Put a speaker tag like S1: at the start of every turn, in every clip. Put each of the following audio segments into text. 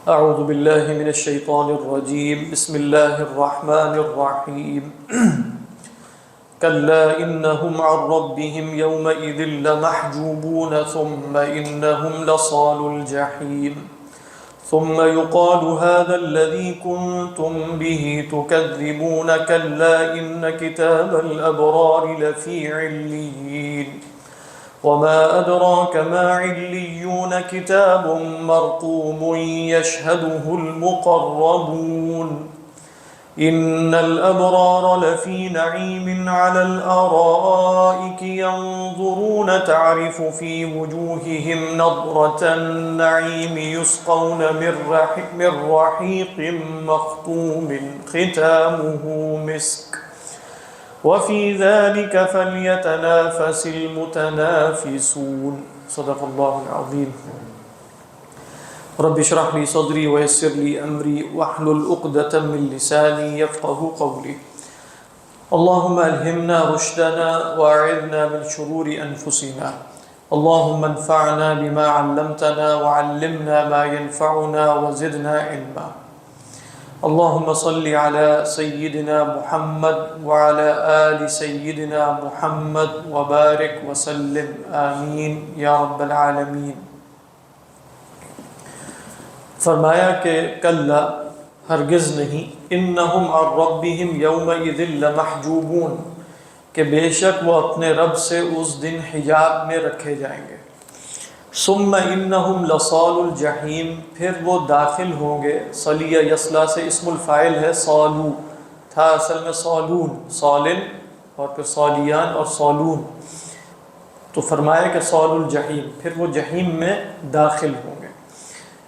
S1: اعوذ باللہ من الشیطان الرجیم بسم اللہ الرحمن الرحیم کلا انہم عن ربہم یومئذ لمحجوبون ثم انہم لصال الجحیم ثم يقال هذا الذي كنتم به تكذبون كلا إن كتاب الأبرار لفي عليين وما أدراك ما عليون كتاب مرقوم يشهده المقربون إن الأبرار لفي نعيم على الأرائك ينظرون تعرف في وجوههم نضرة النعيم يسقون من رحيق مختوم ختامه مسك وفي ذلك فليتنافس المتنافسون صدق الله العظيم رب اشرح لي صدري ويسر لي أمري واحلل عقدة من لساني يفقهوا قولي اللهم ألهمنا رشدنا وأعذنا من شرور أنفسنا اللهم انفعنا بما علمتنا وعلمنا ما ينفعنا وزدنا علما اللهم صل على سيدنا محمد وعلى آل سيدنا محمد وبارك وسلم آمين يا رب العالمين۔ فرمایا کہ کلا ہرگز نہیں، انہم عن ربہم یومئذ لمحجوبون، کہ بے شک وہ اپنے رب سے اس دن حجاب میں رکھے جائیں گے، ثم انہم لصال الجحیم، پھر وہ داخل ہوں گے، صلیہ یصلا سے اسم الفاعل ہے، صالو تھا اصل میں صالون، صالن اور پھر صالیان اور صالون، تو فرمایا کہ صال الجحیم، پھر وہ جحیم میں داخل ہوں گے۔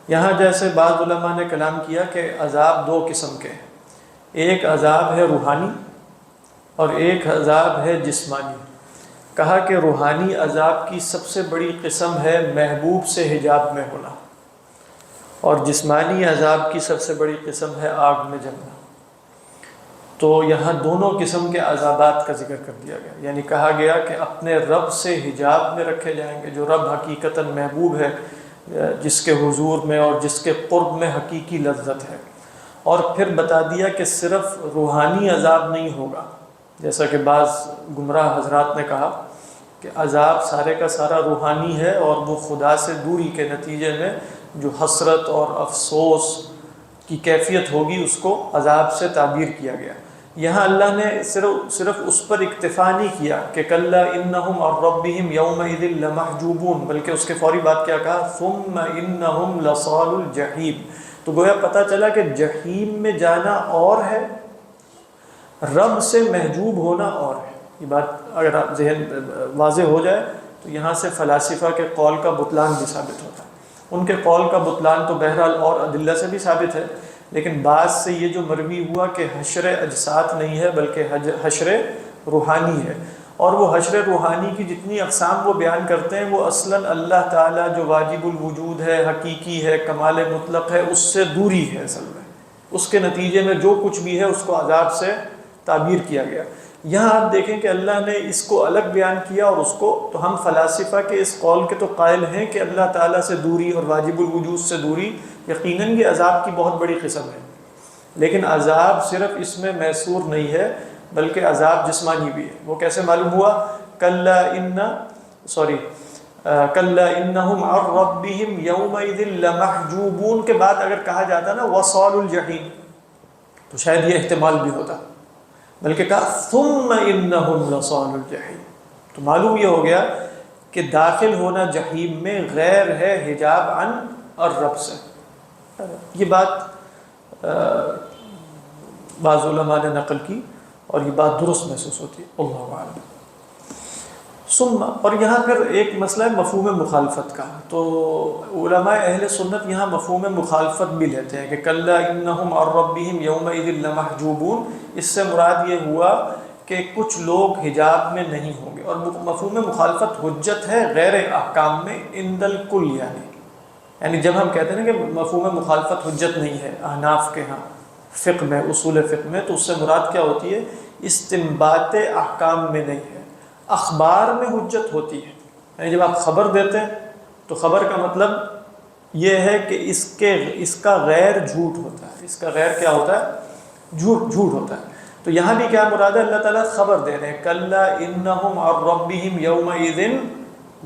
S1: یہاں جیسے بعض علماء نے کلام کیا کہ عذاب دو قسم کے ہیں، ایک عذاب ہے روحانی اور ایک عذاب ہے جسمانی۔ کہا کہ روحانی عذاب کی سب سے بڑی قسم ہے محبوب سے حجاب میں ہونا، اور جسمانی عذاب کی سب سے بڑی قسم ہے آگ میں جلنا۔ تو یہاں دونوں قسم کے عذابات کا ذکر کر دیا گیا، یعنی کہا گیا کہ اپنے رب سے حجاب میں رکھے جائیں گے، جو رب حقیقتاً محبوب ہے، جس کے حضور میں اور جس کے قرب میں حقیقی لذت ہے۔ اور پھر بتا دیا کہ صرف روحانی عذاب نہیں ہوگا، جیسا کہ بعض گمراہ حضرات نے کہا کہ عذاب سارے کا سارا روحانی ہے، اور وہ خدا سے دوری کے نتیجے میں جو حسرت اور افسوس کی کیفیت ہوگی اس کو عذاب سے تعبیر کیا گیا۔ یہاں اللہ نے صرف اس پر اکتفا نہیں کیا کہ کلا انہم عن ربہم یومئذ لمحجوبون، بلکہ اس کے فوری بعد کیا کہا، ثم انہم لصال الجحیم۔ تو گویا پتہ چلا کہ جحیم میں جانا اور ہے، رب سے محجوب ہونا اور ہے۔ یہ بات اگر ذہن واضح ہو جائے تو یہاں سے فلاسفہ کے قول کا بطلان بھی ثابت ہوتا ہے۔ ان کے قول کا بطلان تو بہرحال اور ادلہ سے بھی ثابت ہے، لیکن بعض سے یہ جو مروی ہوا کہ حشر اجساد نہیں ہے بلکہ حشر روحانی ہے، اور وہ حشر روحانی کی جتنی اقسام وہ بیان کرتے ہیں وہ اصلاً اللہ تعالیٰ جو واجب الوجود ہے، حقیقی ہے، کمال مطلق ہے، اس سے دوری ہے اصل میں۔ اس کے نتیجے میں جو کچھ بھی ہے اس کو عذاب سے تعبیر کیا گیا۔ یہاں آپ دیکھیں کہ اللہ نے اس کو الگ بیان کیا اور اس کو، تو ہم فلاسفہ کے اس قول کے تو قائل ہیں کہ اللہ تعالیٰ سے دوری اور واجب الوجود سے دوری یقیناً یہ عذاب کی بہت بڑی قسم ہے، لیکن عذاب صرف اس میں میسور نہیں ہے بلکہ عذاب جسمانی بھی ہے۔ وہ کیسے معلوم ہوا؟ کلا انہم عن ربہم یومئذ لمحجوبون کے بعد اگر کہا جاتا نا وصال الجحیم تو شاید یہ احتمال بھی ہوتا، بلکہ کہا ثم انہم لصال الجحیم، تو معلوم یہ ہو گیا کہ داخل ہونا جحیم میں غیر ہے حجاب عن الرب سے۔ یہ بات بعض علماء نے نقل کی اور یہ بات درست محسوس ہوتی ہے، اللہ اعلم۔ ثم، اور یہاں پھر ایک مسئلہ ہے مفہوم مخالفت کا، تو علماء اہل سنت یہاں مفہوم مخالفت بھی لیتے ہیں کہ کلا انہم عن ربہم یومئذ لمحجوبون، اس سے مراد یہ ہوا کہ کچھ لوگ حجاب میں نہیں ہوں گے، اور مفہوم مخالفت حجت ہے غیر احکام میں عند الکل، یعنی جب ہم کہتے ہیں کہ مفہوم مخالفت حجت نہیں ہے احناف کے ہاں فقہ میں، اصول فقہ میں، تو اس سے مراد کیا ہوتی ہے؟ استنباط احکام میں نہیں ہے، اخبار میں حجت ہوتی ہے، یعنی جب آپ خبر دیتے ہیں تو خبر کا مطلب یہ ہے کہ اس کا غیر جھوٹ ہوتا ہے، اس کا غیر کیا ہوتا ہے؟ جھوٹ ہوتا ہے۔ تو یہاں بھی کیا مراد ہے؟ اللہ تعالیٰ خبر دے رہے ہیں کلا انہم عن ربہم یومئذ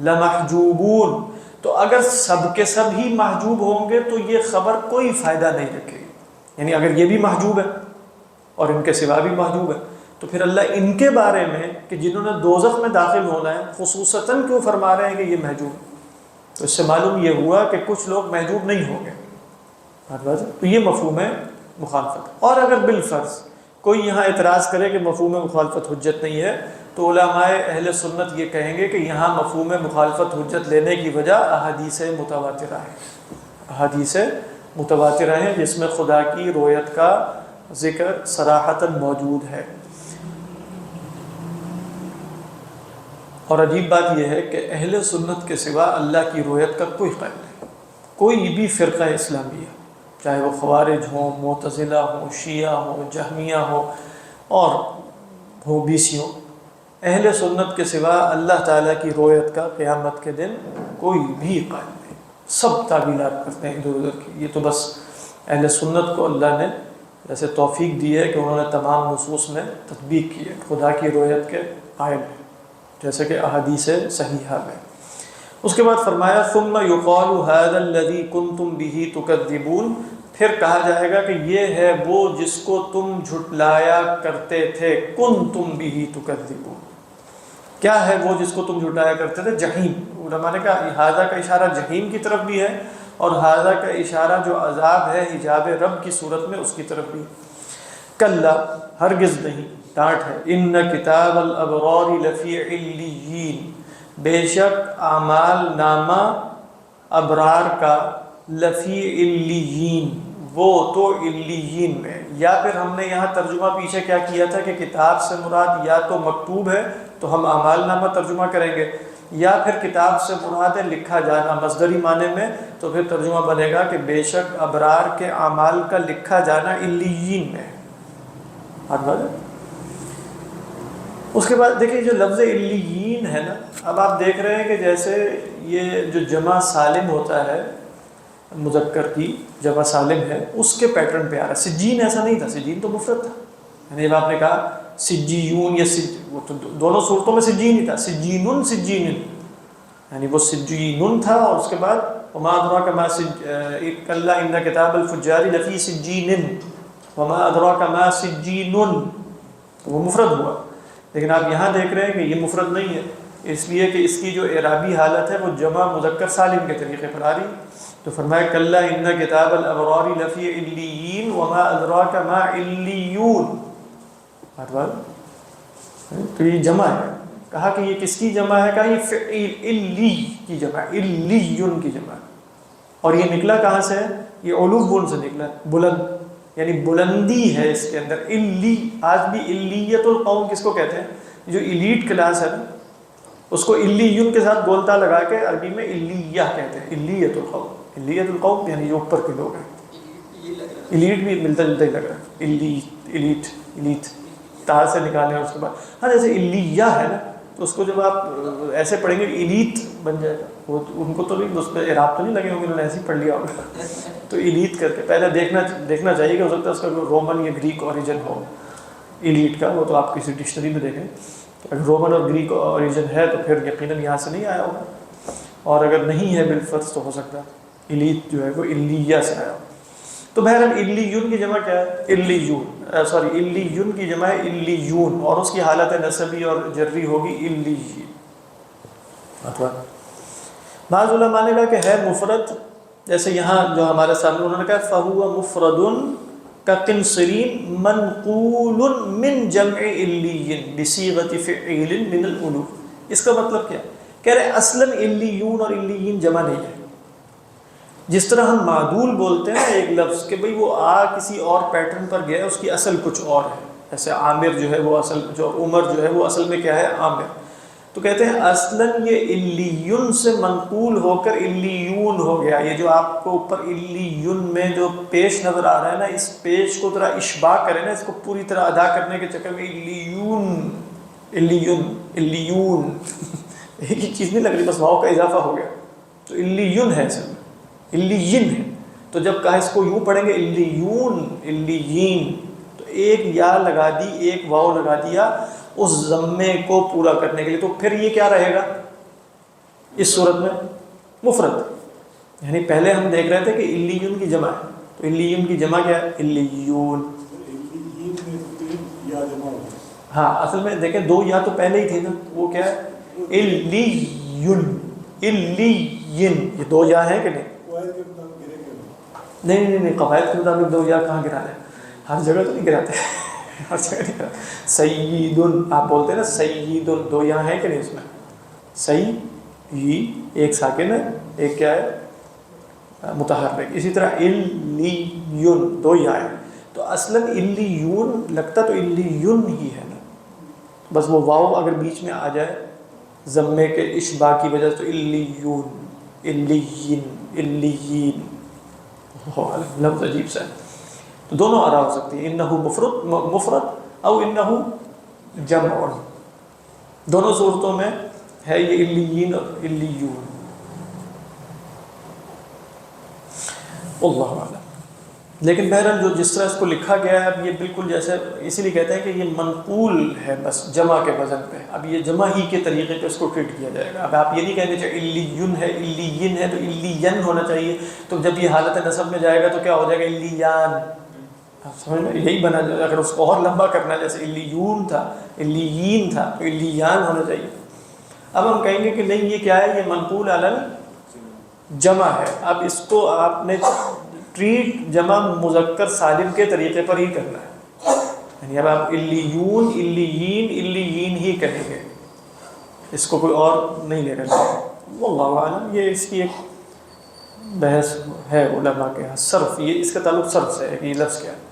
S1: لمحجوبون۔ تو اگر سب کے سب ہی محجوب ہوں گے تو یہ خبر کوئی فائدہ نہیں رکھے گی، یعنی اگر یہ بھی محجوب ہے اور ان کے سوا بھی محجوب ہے تو پھر اللہ ان کے بارے میں کہ جنہوں نے دوزخ میں داخل ہونا ہے خصوصاً کیوں فرما رہے ہیں کہ یہ محجوب ہے؟ تو اس سے معلوم یہ ہوا کہ کچھ لوگ محجوب نہیں ہوں گے، تو یہ مفہوم ہے مخالفت۔ اور اگر بالفرض کوئی یہاں اعتراض کرے کہ مفہوم مخالفت حجت نہیں ہے تو علماء اہل سنت یہ کہیں گے کہ یہاں مفہوم مخالفت حجت لینے کی وجہ احادیث متواترہ ہے، احادیث متواترہ ہیں جس میں خدا کی رویت کا ذکر صراحتاً موجود ہے۔ اور عجیب بات یہ ہے کہ اہل سنت کے سوا اللہ کی رویت کا کوئی قائل نہیں، کوئی بھی فرقہ اسلامیہ، چاہے وہ خوارج ہوں، معتزلہ ہوں، شیعہ ہوں، جہمیہ ہوں اور ہو بیسیوں، اہل سنت کے سوا اللہ تعالیٰ کی رویت کا قیامت کے دن کوئی بھی قائل نہیں، سب تعویلات کرتے ہیں ادھر ادھر کی۔ یہ تو بس اہل سنت کو اللہ نے جیسے توفیق دی ہے کہ انہوں نے تمام نصوص میں تطبیق کی ہے، خدا کی رویت کے قائل ہیں جیسے کہ احادیث صحیحہ میں۔ اس کے بعد فرمایا ثم یقال ھذا الذی کنتم بہ تکذبون، پھر کہا جائے گا کہ یہ ہے وہ جس کو تم جھٹلایا کرتے تھے، کنتم بہ تکذبون۔ کیا ہے وہ جس کو تم جھٹلایا کرتے تھے؟ جہنم۔ علماء نے کہا ھذا کا اشارہ جہنم کی طرف بھی ہے اور ھذا کا اشارہ جو عذاب ہے حجاب رب کی صورت میں اس کی طرف بھی۔ کلا، ہرگز نہیں، ڈانٹ ہے، ان کتاب الابرار لفی علیین، بے شک اعمال نامہ ابرار کا لفی علیین، وہ تو علیین میں۔ یا پھر ہم نے یہاں ترجمہ پیچھے کیا کیا تھا کہ کتاب سے مراد یا تو مکتوب ہے تو ہم اعمال نامہ ترجمہ کریں گے، یا پھر کتاب سے مراد ہے لکھا جانا مصدری معنی میں، تو پھر ترجمہ بنے گا کہ بے شک ابرار کے اعمال کا لکھا جانا علیین میں ہے۔ اس کے بعد دیکھیں جو لفظ علیین ہے نا، اب آپ دیکھ رہے ہیں کہ جیسے یہ جو جمع سالم ہوتا ہے مذکر کی جمع سالم ہے اس کے پیٹرن پہ آ رہا ہے۔ سجین ایسا نہیں تھا، سجین تو مفرد تھا، یعنی جب آپ نے کہا سجیون یا وہ تو دونوں صورتوں میں سجین ہی تھا، سجینن سجین، یعنی وہ سجینن تھا اور اس کے بعد وما ادراک ما کلا ان کتاب الفجار لفی سجین وما ادراک ما سجین، تو وہ مفرد ہوا۔ لیکن آپ یہاں دیکھ رہے ہیں کہ یہ مفرد نہیں ہے، اس لیے کہ اس کی جو اعرابی حالت ہے وہ جمع مذکر سالم کے طریقے پر آ رہی، تو فرمایا کلا ان کتاب الابرار لفی علیین وما ادراک ما علیون، تو یہ جمع ہے۔ کہا کہ یہ کس کی جمع ہے؟ کہا یہ فعیل علی کی جمع ہے، علیون کی جمع ہے۔ اور یہ نکلا کہاں سے ہے؟ یہ علو سے نکلا، بلند، یعنی بلندی ہے اس کے اندر۔ علی، آج بھی علیت القوم کس کو کہتے ہیں؟ جو ایلیٹ کلاس ہے نا اس کو علیون کے ساتھ بولتا لگا کے عربی میں علیہ کہتے ہیں، علیت القوم، علیت القوم یعنی جو اوپر کے لوگ ہیں۔ ایلیٹ بھی ملتا جلتا ہی لگ رہا ہے، ایلیٹ ایلیٹ تار سے نکالیں اس کے بعد، ہاں جیسے علیہ ہے نا تو اس کو جب آپ ایسے پڑھیں گے ایلیٹ بن جائے گا، وہ ان کو تو نہیں، اس پہ اعراب تو نہیں لگے ہوں گے، انہوں نے ایسے ہی پڑھ لیا ہوگا تو ایلیٹ کر کے پہلے دیکھنا چاہیے کہ ہو سکتا ہے اس کا رومن یا گریک اوریجن ہو ایلیٹ کا، وہ تو آپ کسی ڈکشنری میں دیکھیں، اگر رومن اور گریک اوریجن ہے تو پھر یقیناً یہاں سے نہیں آیا ہوگا، اور اگر نہیں ہے بالفرض تو ہو سکتا ہے ایلیٹ جو ہے وہ علیہ سے آیا ہو۔ تو بہرحال علیون کی جمع کیا ہے؟ علیون کی جمع ہے علیون، اور اس کی حالت نسبی اور جری ہوگی علیین۔ بعض علماء نے کہا کہ ہے مفرد، جیسے یہاں جو ہمارے سامنے انہوں نے کہا فَهُوَ مُفْرَدٌ كَقِنْصِرِينَ مَنْقُولٌ مِنْ جَمْعِ عِلِّيٍّ بِصِيغَةِ فِعِيلٍ مِنَ الْأُلُوفِ۔ اس کا مطلب کیا ہے؟ کہہ رہے اصلاً علیون اور علیین جمع نہیں ہے، جس طرح ہم معدول بولتے ہیں ایک لفظ کہ بھئی وہ کسی اور پیٹرن پر گیا ہے، اس کی اصل کچھ اور ہے، جیسے عامر جو ہے وہ اصل، جو عمر جو ہے وہ اصل میں کیا ہے؟ عامر۔ تو کہتے ہیں اصلاً یہ علیون سے منقول ہو کر علیون ہو گیا۔ یہ جو آپ کو اوپر علیون میں جو پیش نظر آ رہا ہے نا، اس پیش کو ذرا اشباع کریں نا، اس کو پوری طرح ادا کرنے کے چکر میں علیون علیون علیون ایک ہی چیز نہیں لگ رہی، بس واؤ کا اضافہ ہو گیا، تو علیون ہے اصل میں۔ علیین ہے، تو جب کہا اس کو یوں پڑھیں گے علیون علیین، تو ایک یا لگا دی، ایک واو لگا دیا اس ضمے کو پورا کرنے کے لیے، تو پھر یہ کیا رہے گا اس صورت میں مفرد. یعنی پہلے ہم دیکھ رہے تھے کہ علیون کی جمع ہے، تو علیون کی جمع کیا ہے علیون. ہاں اصل میں دیکھیں دو یا تو پہلے ہی تھی نا، وہ کیا ہے علیون علیین، یہ دو یا ہیں کہ نہیں؟ نہیں قواعد کے مطابق دو یا کہاں گرانا ہے؟ ہر جگہ تو نہیں گراتے ہر جگہ نہیں گراتے. سیدن آپ بولتے ہیں نا سیدن، دو یا ہیں کہ نہیں اس میں؟ ایک ساکن ہے، ایک کیا ہے متحرک. اسی طرح علیون دو یا ہے، تو اصلاً علیون لگتا تو علیون ہی ہے نا، بس وہ واو اگر بیچ میں آ جائے ضمے کے اشباع کی وجہ سے تو علیون علیین علیین لفظ عجیب سا ہے. تو دونوں آرا ہو سکتی ہے، انہو مفرد او انہو جمع، دونوں صورتوں میں ہے یہ علیین اور علیون. اللہ اعلم. لیکن بہرحال جو جس طرح اس کو لکھا گیا ہے، اب یہ بالکل جیسے اسی لیے کہتے ہیں کہ یہ منقول ہے بس جمع کے وزن پہ. اب یہ جمع ہی کے طریقے پہ اس کو ٹریٹ کیا جائے گا. اب آپ یہ نہیں کہیں گے کہ علیون ہے علیین ہے تو علیین ہونا چاہیے، تو جب یہ حالت نصب میں جائے گا تو کیا ہو جائے گا علیان. سمجھ میں یہی بنا جائے. اگر اس کو اور لمبا کرنا جیسے علیون تھا علیین تھا تو علیان ہونا چاہیے. اب ہم کہیں گے کہ نہیں یہ کیا ہے، یہ منقول علی جمع ہے. اب اس کو آپ نے ٹریٹ جمع مذکر سالم کے طریقے پر ہی کرنا ہے. یعنی اب آپ علیون علیین علیین ہی کہیں گے، اس کو کوئی اور نہیں لے رہا. واللہ اعلم. یہ اس کی ایک بحث ہے علماء کے ہاں. صرف یہ اس کا تعلق صرف سے ہے کہ یہ لفظ کیا ہے.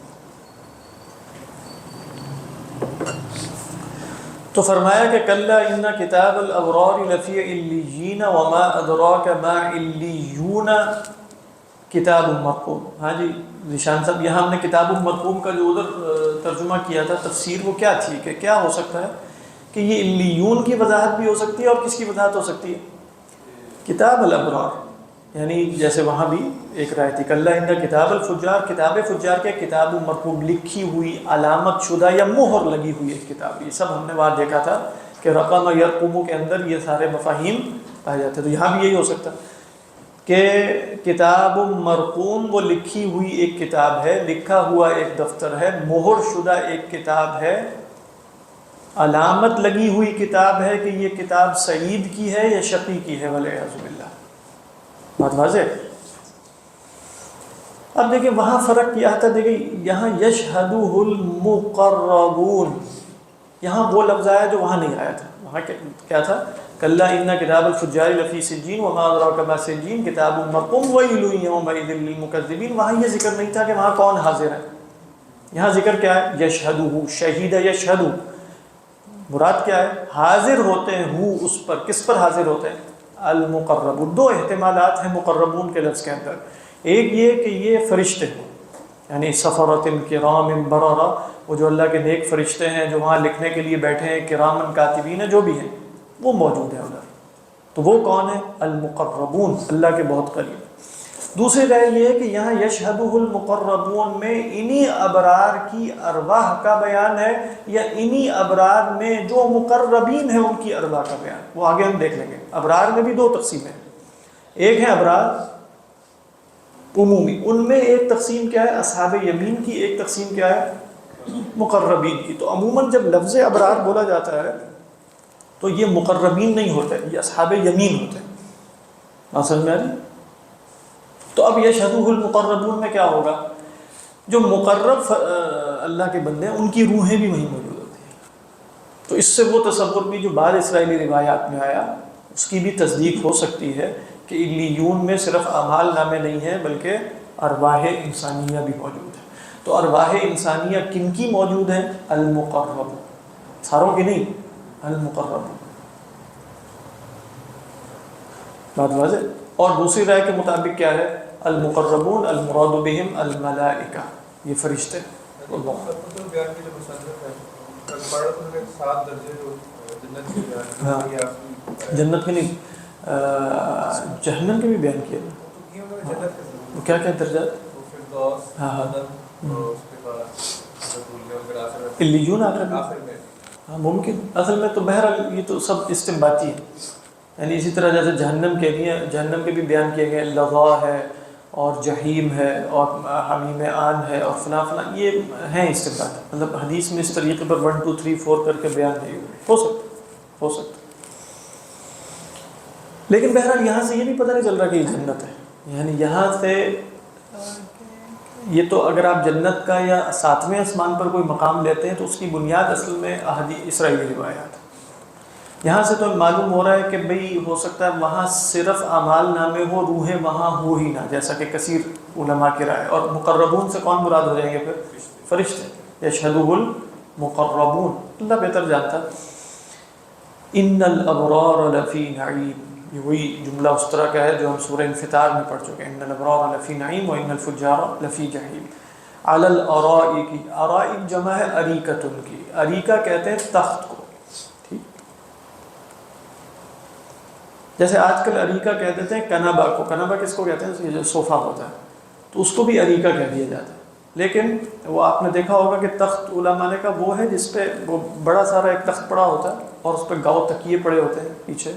S1: تو فرمایا کہ کلا ان کتاب الابرار لفی علیین وما ادراک ما علیون کتاب مرقوم. ہاں جی ذیشان صاحب، یہاں ہم نے کتاب مرقوم کا جو ادھر ترجمہ کیا تھا تفسیر وہ کیا تھی کہ کیا ہو سکتا ہے کہ یہ علیون کی وضاحت بھی ہو سکتی ہے، اور کس کی وضاحت ہو سکتی ہے؟ کتاب الابرار. یعنی جیسے وہاں بھی ایک رائے تھی کلا ان کتاب الفجار، کتاب فجار کے کتاب مرقوم لکھی ہوئی علامت شدہ یا مہر لگی ہوئی ایک کتاب. یہ سب ہم نے وہاں دیکھا تھا کہ رقم یرقم کے اندر یہ سارے مفاہیم پائے جاتے. تو یہاں بھی یہی ہو سکتا کہ کتاب مرقوم وہ لکھی ہوئی ایک کتاب ہے، لکھا ہوا ایک دفتر ہے، مہر شدہ ایک کتاب ہے، علامت لگی ہوئی کتاب ہے کہ یہ کتاب سعید کی ہے یا شقی کی ہے والعیاذ باللہ. بات واضح. اب دیکھیں وہاں فرق کیا تھا. دیکھیں یہاں یشہدہ المقربون، یہاں وہ لفظ آیا جو وہاں نہیں آیا تھا. وہاں کیا تھا کلا ان کتاب الفجار لفی سجین وما ادراک ما سجین کتاب مرقوم ویل یومئذ للمکذبین. وہاں یہ ذکر نہیں تھا کہ وہاں کون حاضر ہے. یہاں ذکر کیا ہے یشہدہ، شہید یشہد. مراد کیا ہے حاضر ہوتے ہیں ہو اس پر. کس پر حاضر ہوتے ہیں؟ المقربون. دو احتمالات ہیں مقربون کے لفظ کے اندر. ایک یہ کہ یہ فرشتے ہیں، یعنی سفرۃ کرام بررہ، وہ جو اللہ کے نیک فرشتے ہیں جو وہاں لکھنے کے لیے بیٹھے ہیں، کرامن کاتبین جو بھی ہیں وہ موجود ہیں ادھر. تو وہ کون ہے؟ المقربون، اللہ کے بہت قریب. دوسری رائے یہ ہے کہ یہاں یشہدہ المقربون میں انہی ابرار کی ارواح کا بیان ہے یا انہی ابرار میں جو مقربین ہیں ان کی ارواح کا بیان. وہ آگے ہم دیکھ لیں گے. ابرار میں بھی دو تقسیمیں ہیں. ایک ہے ابرار عمومی، ان میں ایک تقسیم کیا ہے اصحاب یمین کی، ایک تقسیم کیا ہے مقربین کی. تو عموماً جب لفظ ابرار بولا جاتا ہے تو یہ مقربین نہیں ہوتے، یہ اصحاب یمین ہوتے ہیں. بات سمجھ میں آ رہی؟ تو اب یشہدہ المقربون میں کیا ہوگا؟ جو مقرب اللہ کے بندے ہیں ان کی روحیں بھی وہیں موجود ہوتی ہیں. تو اس سے وہ تصور بھی جو بعض اسرائیلی روایات میں آیا اس کی بھی تصدیق ہو سکتی ہے کہ علیون میں صرف اعمال نامے نہیں ہیں بلکہ ارواح انسانیہ بھی موجود ہیں. تو ارواح انسانیہ کن کی موجود ہیں؟ المقرب، ساروں کی نہیں، المقرب. بات واضح. اور دوسری رائے کے مطابق کیا ہے المقربون المراد بہم الملائکہ، یہ فرشتے. ہاں جنت کے نہیں جہنم کے بھی بیان کیا. وہ کیا کیا درجات؟ ہاں علیون آخر میں. ہاں ممکن، اصل میں تو بہرحال یہ تو سب استنباطی ہے. یعنی اسی طرح جیسے جہنم کے لیے، جہنم کے بھی بیان کیے گئے، لظا ہے اور جہیم ہے اور حمیم آن ہے اور فلاں فلاں، یہ ہیں استنباط. مطلب حدیث میں اس طریقے پر 1 2 3 4 کر کے بیان نہیں ہو سکتا. لیکن بہرحال یہاں سے یہ بھی پتہ نہیں چل رہا کہ یہ جنت ہے. یعنی یہاں سے یہ تو اگر آپ جنت کا یا 7ویں آسمان پر کوئی مقام لیتے ہیں تو اس کی بنیاد اصل میں احادیث اسرائیلی روایات. یہاں سے تو معلوم ہو رہا ہے کہ بھئی ہو سکتا ہے وہاں صرف اعمال نامے ہو، روحیں وہاں ہو ہی نہ، جیسا کہ کثیر علماء کی رائے. اور مقربون سے کون مراد ہو جائیں گے پھر؟ فرشتے. یشہدہ المقربون، اللہ بہتر جانتا. ان الابرار لفی نعیم، یہ وہی جملہ اس طرح کا ہے جو ہم سورہ انفطار میں پڑھ چکے ہیں. ان الابرار لفی نعیم و ان الفجار لفی جحیم. علی الارائک، ارائک جمع ہے اریکۃ کی. اریکہ کہتے ہیں تخت کو. جیسے آج کل اریکہ کہہ دیتے ہیں کنبہ کو. کنبہ کس کو کہتے ہیں؟ جو صوفہ ہوتا ہے تو اس کو بھی اریکہ کہہ دیا جاتا ہے. لیکن وہ آپ نے دیکھا ہوگا کہ تخت علماء نے کا وہ ہے جس پہ وہ بڑا سارا ایک تخت پڑا ہوتا ہے اور اس پہ گاؤ تکیے پڑے ہوتے ہیں پیچھے،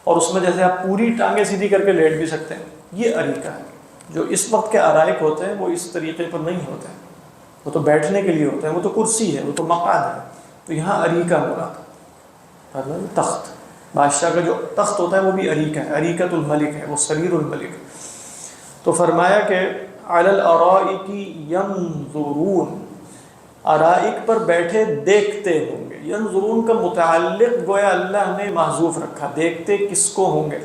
S1: اور اس میں جیسے آپ پوری ٹانگیں سیدھی کر کے لیٹ بھی سکتے ہیں. یہ اریکہ ہے. جو اس وقت کے ارائک ہوتے ہیں وہ اس طریقے پر نہیں ہوتے ہیں، وہ تو بیٹھنے کے لیے ہوتے ہیں، وہ تو کرسی ہے، وہ تو مقعد ہے. تو یہاں اریکہ مراد ہے، تخت. بادشاہ کا جو تخت ہوتا ہے وہ بھی اریکہ ہے، اریکۃ الملک ہے، وہ سریر الملک. تو فرمایا کہ علی الارائک ینظرون، ارائک پر بیٹھے دیکھتے ہوں گے. ینظرون کا متعلق گویا اللہ نے محذوف رکھا، دیکھتے کس کو ہوں گے؟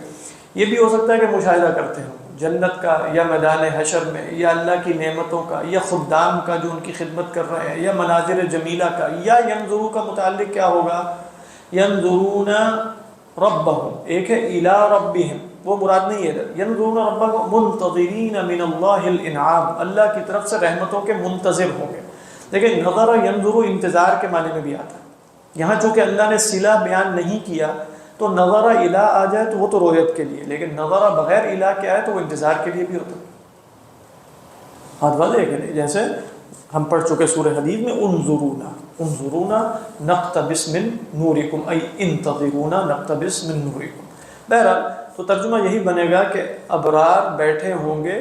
S1: یہ بھی ہو سکتا ہے کہ مشاہدہ کرتے ہوں جنت کا یا میدان حشر میں یا اللہ کی نعمتوں کا یا خدام کا جو ان کی خدمت کر رہے ہیں یا مناظر جمیلہ کا. یا ینظرون کا متعلق کیا ہوگا؟ ینظرون ربہم، ایک ہے الی ربہم، وہ مراد نہیں ہے. ینظرون ربہم منتظرین من اللہ الانعام، اللہ کی طرف سے رحمتوں کے منتظر ہوں گے. لیکن نظر ینظر انتظار کے معنی میں بھی آتا ہے. یہاں چونکہ اللہ نے صلہ بیان نہیں کیا تو نظر الی آ جائے تو وہ تو رویت کے لیے، لیکن نظر بغیر الی کے آئے تو وہ انتظار کے لیے بھی ہوتا ہے. ہاتھ واضح ہے کہ نہیں؟ جیسے ہم پڑھ چکے سورہ حدید میں انظرونا نقتبس من نورکم، ای انتظرونا نقتبس من نورکم. بہرحال تو ترجمہ یہی بنے گا کہ ابرار بیٹھے ہوں گے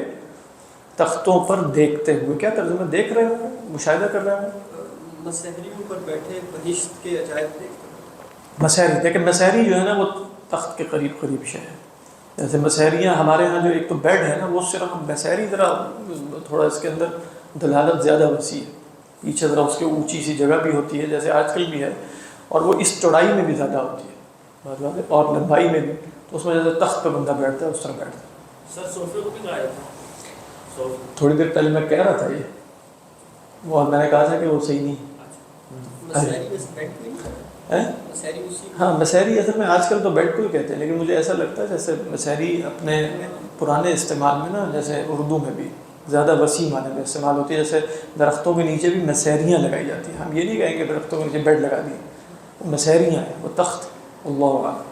S1: تختوں پر دیکھتے ہوئے. کیا ترجمہ؟ دیکھ رہے ہوں گے، مشاہدہ کر رہے ہوں گے.
S2: مسحریوں پر بیٹھے بہشت کے عجائب دیکھتے.
S1: مسحری، لیکن مسحری جو ہے نا وہ تخت کے قریب قریب شے ہے. جیسے مسحریاں ہمارے ہاں جو ایک تو بیڈ ہے نا، وہ صرف مسحری ذرا تھوڑا اس کے اندر دلالت زیادہ وسیع ہے. پیچھے ذرا اس کے اونچی سی جگہ بھی ہوتی ہے جیسے آج کل بھی ہے، اور وہ اس چوڑائی میں بھی زیادہ ہوتی ہے اور لمبائی میں بھی. تو اس میں جیسے تخت پہ بندہ بیٹھتا ہے اس طرح بیٹھتا ہے.
S2: سر صوفے کو بھی کہا تھا.
S1: تھوڑی دیر پہلے میں کہہ رہا تھا یہ، اور میں نے کہا تھا کہ وہ صحیح نہیں. ہاں مسحری اصل میں آج کل تو بیڈ کو ہی کہتے ہیں، لیکن مجھے ایسا لگتا ہے جیسے مسحری اپنے پرانے استعمال میں نا، جیسے اردو میں بھی زیادہ وسیع معنی میں استعمال ہوتی ہے. جیسے درختوں کے نیچے بھی مسحریاں لگائی جاتی ہیں. ہم یہ نہیں کہیں گے درختوں کے نیچے بیڈ لگا دیے، وہ مسحریاں ہیں، وہ تخت. اللہ اعلم.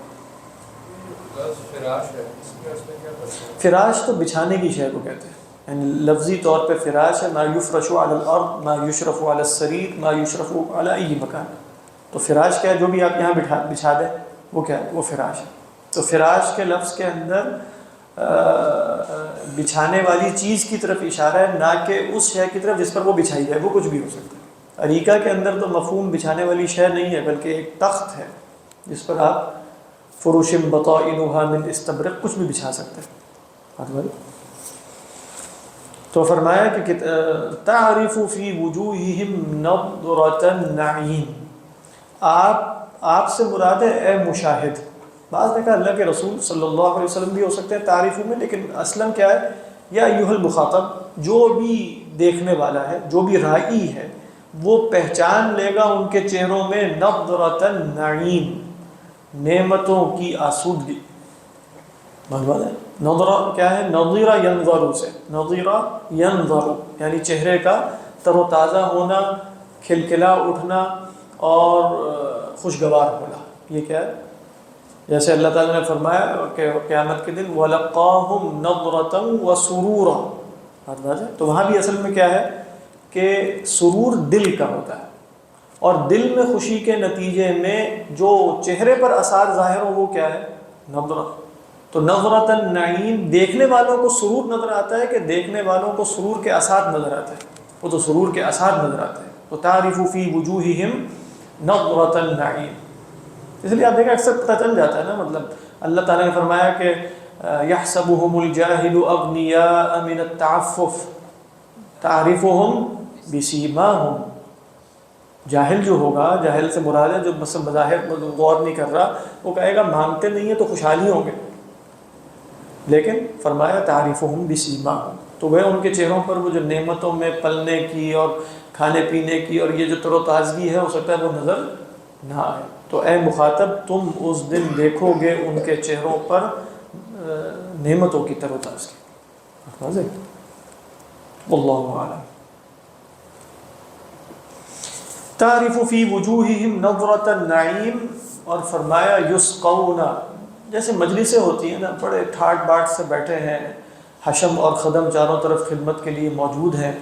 S1: فراش تو بچھانے کی شے کو کہتے ہیں، یعنی لفظی طور پہ فراش ہے ما یفرش علی الارض ما یشرف علی السریر ما یشرف علی ای مکان. تو فراش کیا ہے؟ جو بھی آپ یہاں بچھا دیں وہ کیا ہے؟ وہ فراش ہے. تو فراش کے لفظ کے اندر بچھانے والی چیز کی طرف اشارہ ہے، نہ کہ اس شے کی طرف جس پر وہ بچھائی جائے. وہ کچھ بھی ہو سکتا ہے. اریکہ کے اندر تو مفہوم بچھانے والی شے نہیں ہے، بلکہ ایک تخت ہے جس پر آپ فروش بطائنها من استبرق کچھ بھی بچھا سکتے ہیں. تو فرمایا کہ تعرف فی وجوہہم نضرۃ النعیم. آپ سے مراد ہے اے مشاہد. بعض نے کہا اللہ کے رسول صلی اللہ علیہ وسلم بھی ہو سکتے ہیں تعریف میں، لیکن اصلاً کیا ہے؟ یا ایھا المخاطب، جو بھی دیکھنے والا ہے، جو بھی رائی ہے، وہ پہچان لے گا ان کے چہروں میں نضرۃ النعیم، نعمتوں کی آسودگی. بات ہے. نظرہ کیا ہے؟ نظیرہ ینظر سے، نظیرہ ینظر یعنی چہرے کا تر و تازہ ہونا، کھلکھلا اٹھنا اور خوشگوار ہونا. یہ کیا ہے؟ جیسے اللہ تعالیٰ نے فرمایا کہ قیامت کے دن وَلَقَّاهُمْ نَضْرَةً وَسُرُورًا، تو وہاں بھی اصل میں کیا ہے کہ سرور دل کا ہوتا ہے، اور دل میں خوشی کے نتیجے میں جو چہرے پر اثار ظاہر ہو وہ کیا ہے؟ نظرہ۔ تو نظرۃ النعیم، دیکھنے والوں کو سرور نظر آتا ہے کہ دیکھنے والوں کو سرور کے اثار نظر آتے ہیں؟ وہ تو سرور کے اثار نظر آتے ہیں۔ تو تعرف فی وجوہہم نظرۃ النعیم، اس لیے آپ دیکھیں اکثر پتہ چل جاتا ہے نا، مطلب اللہ تعالیٰ نے فرمایا کہ یحسبهم الجاہل اغنیاء من التعفف تعرفهم بسیماہم، جاہل جو ہوگا، جاہل سے مراد ہے جو بس بظاہر غور نہیں کر رہا، وہ کہے گا مانگتے نہیں ہیں تو خوشحالی ہوں گے، لیکن فرمایا تعریفہم بسیماہم، تو وہ ان کے چہروں پر وہ جو نعمتوں میں پلنے کی اور کھانے پینے کی اور یہ جو تر و تازگی ہے ہو سکتا ہے وہ نظر نہ آئے۔ تو اے مخاطب تم اس دن دیکھو گے ان کے چہروں پر نعمتوں کی تر و تازگی۔ واضح؟ واللہ اعلم۔ تعرف فی وجوہہم نظرۃ النعیم، اور فرمایا یسقون، جیسے مجلسیں ہوتی ہیں نا، بڑے ٹھاٹ باٹ سے بیٹھے ہیں، حشم اور خدم چاروں طرف خدمت کے لیے موجود ہیں،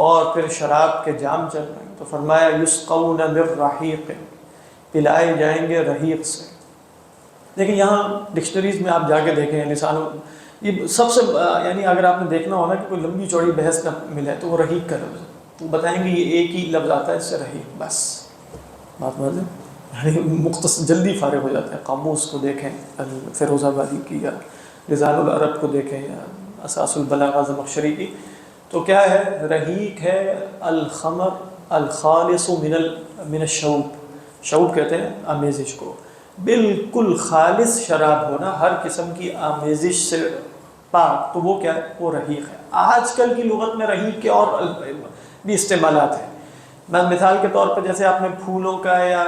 S1: اور پھر شراب کے جام چل رہے ہیں، تو فرمایا یسقون من رحیق، پلائے جائیں گے رحیق سے۔ لیکن یہاں ڈکشنریز میں آپ جا کے دیکھیں لسان، یہ سب سے یعنی اگر آپ نے دیکھنا ہونا کہ کوئی لمبی چوڑی بحث نہ ملے تو وہ رحیق کا لفظ ہے، وہ بتائیں گے یہ ایک ہی لفظ آتا ہے اس سے رحیق، بس بات واضح، یعنی مختصر جلدی فارغ ہو جاتے ہیں۔ قاموس کو دیکھیں فیروز آبادی کی، یا لسان العرب کو دیکھیں، یا اساس البلاغہ زمخشری کی، تو کیا ہے؟ رحیق ہے الخمر الخالص من الشعوب، شعوب کہتے ہیں آمیزش کو، بالکل خالص شراب ہونا، ہر قسم کی آمیزش سے پاک، تو وہ کیا ہے؟ وہ رحیق ہے۔ آج کل کی لغت میں رحیق کے اور بھی استعمالات ہیں، میں مثال کے طور پر جیسے آپ نے پھولوں کا یا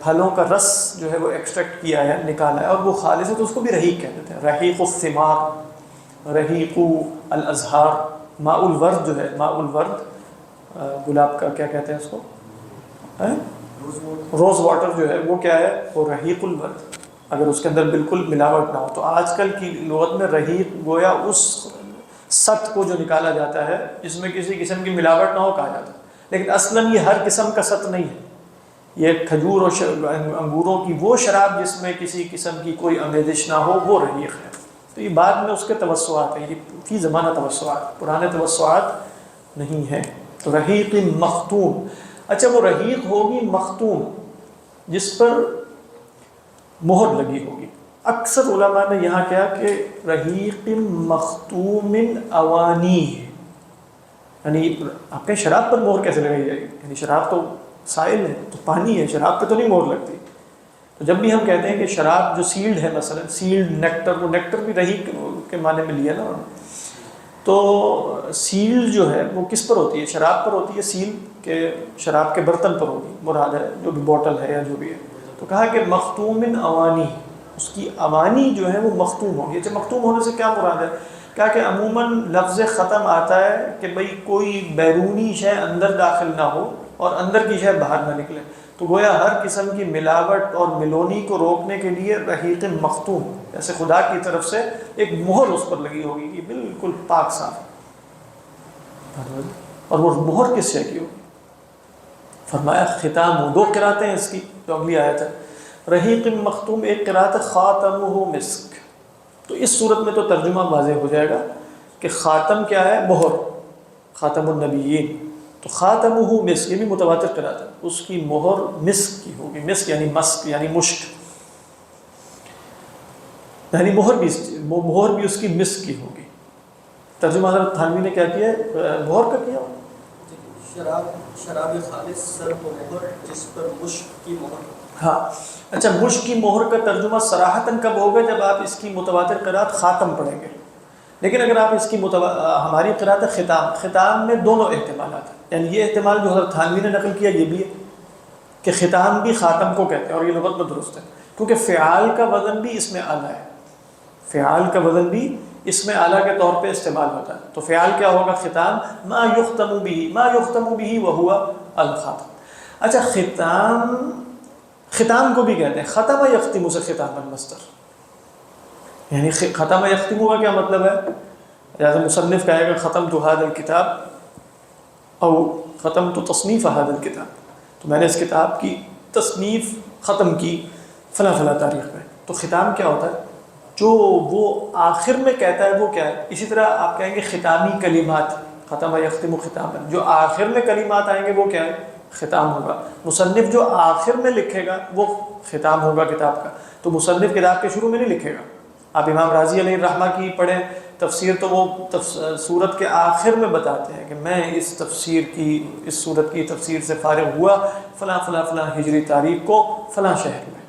S1: پھلوں کا رس جو ہے وہ ایکسٹریکٹ کیا ہے، نکالا ہے، اور وہ خالص ہے تو اس کو بھی رحیق کہہ دیتے ہیں۔ رحیق الثمار، رحیق الازہار، ماء الورد جو ہے، ماء الورد گلاب کا کیا کہتے ہیں اس کو؟ روز واٹر جو ہے وہ کیا ہے؟ وہ رحیق الورد، اگر اس کے اندر بالکل ملاوٹ نہ ہو۔ تو آج کل کی لغت میں رحیق گویا اس ست کو جو نکالا جاتا ہے جس میں کسی قسم کی ملاوٹ نہ ہو کہا جاتا ہے، لیکن اصلاً یہ ہر قسم کا ست نہیں ہے، یہ کھجور اور انگوروں کی وہ شراب جس میں کسی قسم کی کوئی آمیزش نہ ہو، وہ رحیق ہے۔ تو یہ بعد میں اس کے توسعات ہیں، یہ فی زمانہ توسعات، پرانے توسعات نہیں ہیں۔ تو رحیق مختوم، اچھا وہ رحیق ہوگی مختوم جس پر مہر لگی ہوگی۔ اکثر علماء نے یہاں کیا کہ رحیق مختوم اوانی، یعنی آپ کے شراب پر مہر کیسے لگائی جائے گی؟ یعنی شراب تو سائل ہے، تو پانی ہے، شراب پہ تو نہیں مہر لگتی۔ تو جب بھی ہم کہتے ہیں کہ شراب جو سیلڈ ہے، مثلا سیلڈ نیکٹر، وہ نیکٹر بھی رحیق کے معنی میں لیا نا، تو سیل جو ہے وہ کس پر ہوتی ہے؟ شراب پر ہوتی ہے سیل، کہ شراب کے برتن پر ہوگی، مراد ہے جو بھی بوٹل ہے یا جو بھی ہے۔ تو کہا کہ مختوم اوانی، اس کی اوانی جو ہے وہ مختوم ہوگی۔ اچھا مختوم ہونے سے کیا مراد ہے؟ کہا کہ عموماً لفظ ختم آتا ہے کہ بھئی کوئی بیرونی شے اندر داخل نہ ہو اور اندر کی شے باہر نہ نکلے، تو گویا ہر قسم کی ملاوٹ اور ملونی کو روکنے کے لیے رحیق مختوم، جیسے خدا کی طرف سے ایک مہر اس پر لگی ہوگی کہ بالکل پاک صاف، اور وہ مہر کس شے کی ہوگی؟ فرمایا ختام، دو قراتیں ہیں اس کی جو اگلی آیت ہے۔ رحیق مختوم ایک قرات خاتمہ مسک، تو اس صورت میں تو ترجمہ واضح ہو جائے گا کہ خاتم کیا ہے؟ مہر، خاتم النبیین، تو خاتمہ مسک، یہ بھی متواتر قرات ہے، اس کی مہر مسک کی ہوگی، مسک یعنی مسک یعنی مشک، یعنی مہر بھی اس کی مسک کی ہوگی۔ ترجمہ حضرت تھانوی نے کیا کیا ہے؟ مہر کا کیا؟
S2: شراب خالص سر کو مہر جس پر مشک کی مہر۔
S1: ہاں اچھا، مشک کی مہر کا ترجمہ صراحتاً کب ہوگا؟ جب آپ اس کی متواتر قرات خاتم پڑھیں گے، لیکن اگر آپ اس کی ہماری قرات ختام، ختام میں دونوں احتمالات ہیں، یعنی یہ احتمال جو حضرت تھانوی نے نقل کیا یہ بھی ہے کہ ختام بھی خاتم کو کہتے ہیں، اور یہ لغت میں درست ہے، کیونکہ فعال کا وزن بھی اس میں اعلیٰ ہے، فعال کا وزن بھی اس میں اعلیٰ کے طور پہ استعمال ہوتا ہے۔ تو فعال کیا ہوگا؟ ختام، ما یختم به، ما یختم به وہو الخاتم۔ اچھا ختام، ختام کو بھی کہتے ہیں، ختم یختم سے ختام المصدر، یعنی ختم یختم کا کیا مطلب ہے؟ جیسے مصنف کہے گا ختم تو هذا الکتاب او ختم تو تصنیف هذا الکتاب، تو میں نے اس کتاب کی تصنیف ختم کی فلاں فلاں تاریخ میں. تو ختام کیا ہوتا ہے؟ جو وہ آخر میں کہتا ہے وہ کیا ہے؟ اسی طرح آپ کہیں گے ختامی کلمات، ختم یختم ختام، جو آخر میں کلمات آئیں گے وہ کیا ہے؟ ختام ہوگا. مصنف جو آخر میں لکھے گا وہ ختام ہوگا کتاب کا. تو مصنف کتاب کے شروع میں نہیں لکھے گا. آپ امام راضی علیہ الرحمہ کی پڑھیں تفسیر تو وہ سورت کے آخر میں بتاتے ہیں کہ میں اس تفسیر کی، اس سورت کی تفسیر سے فارغ ہوا فلاں فلاں فلاں ہجری تاریخ کو فلاں شہر میں.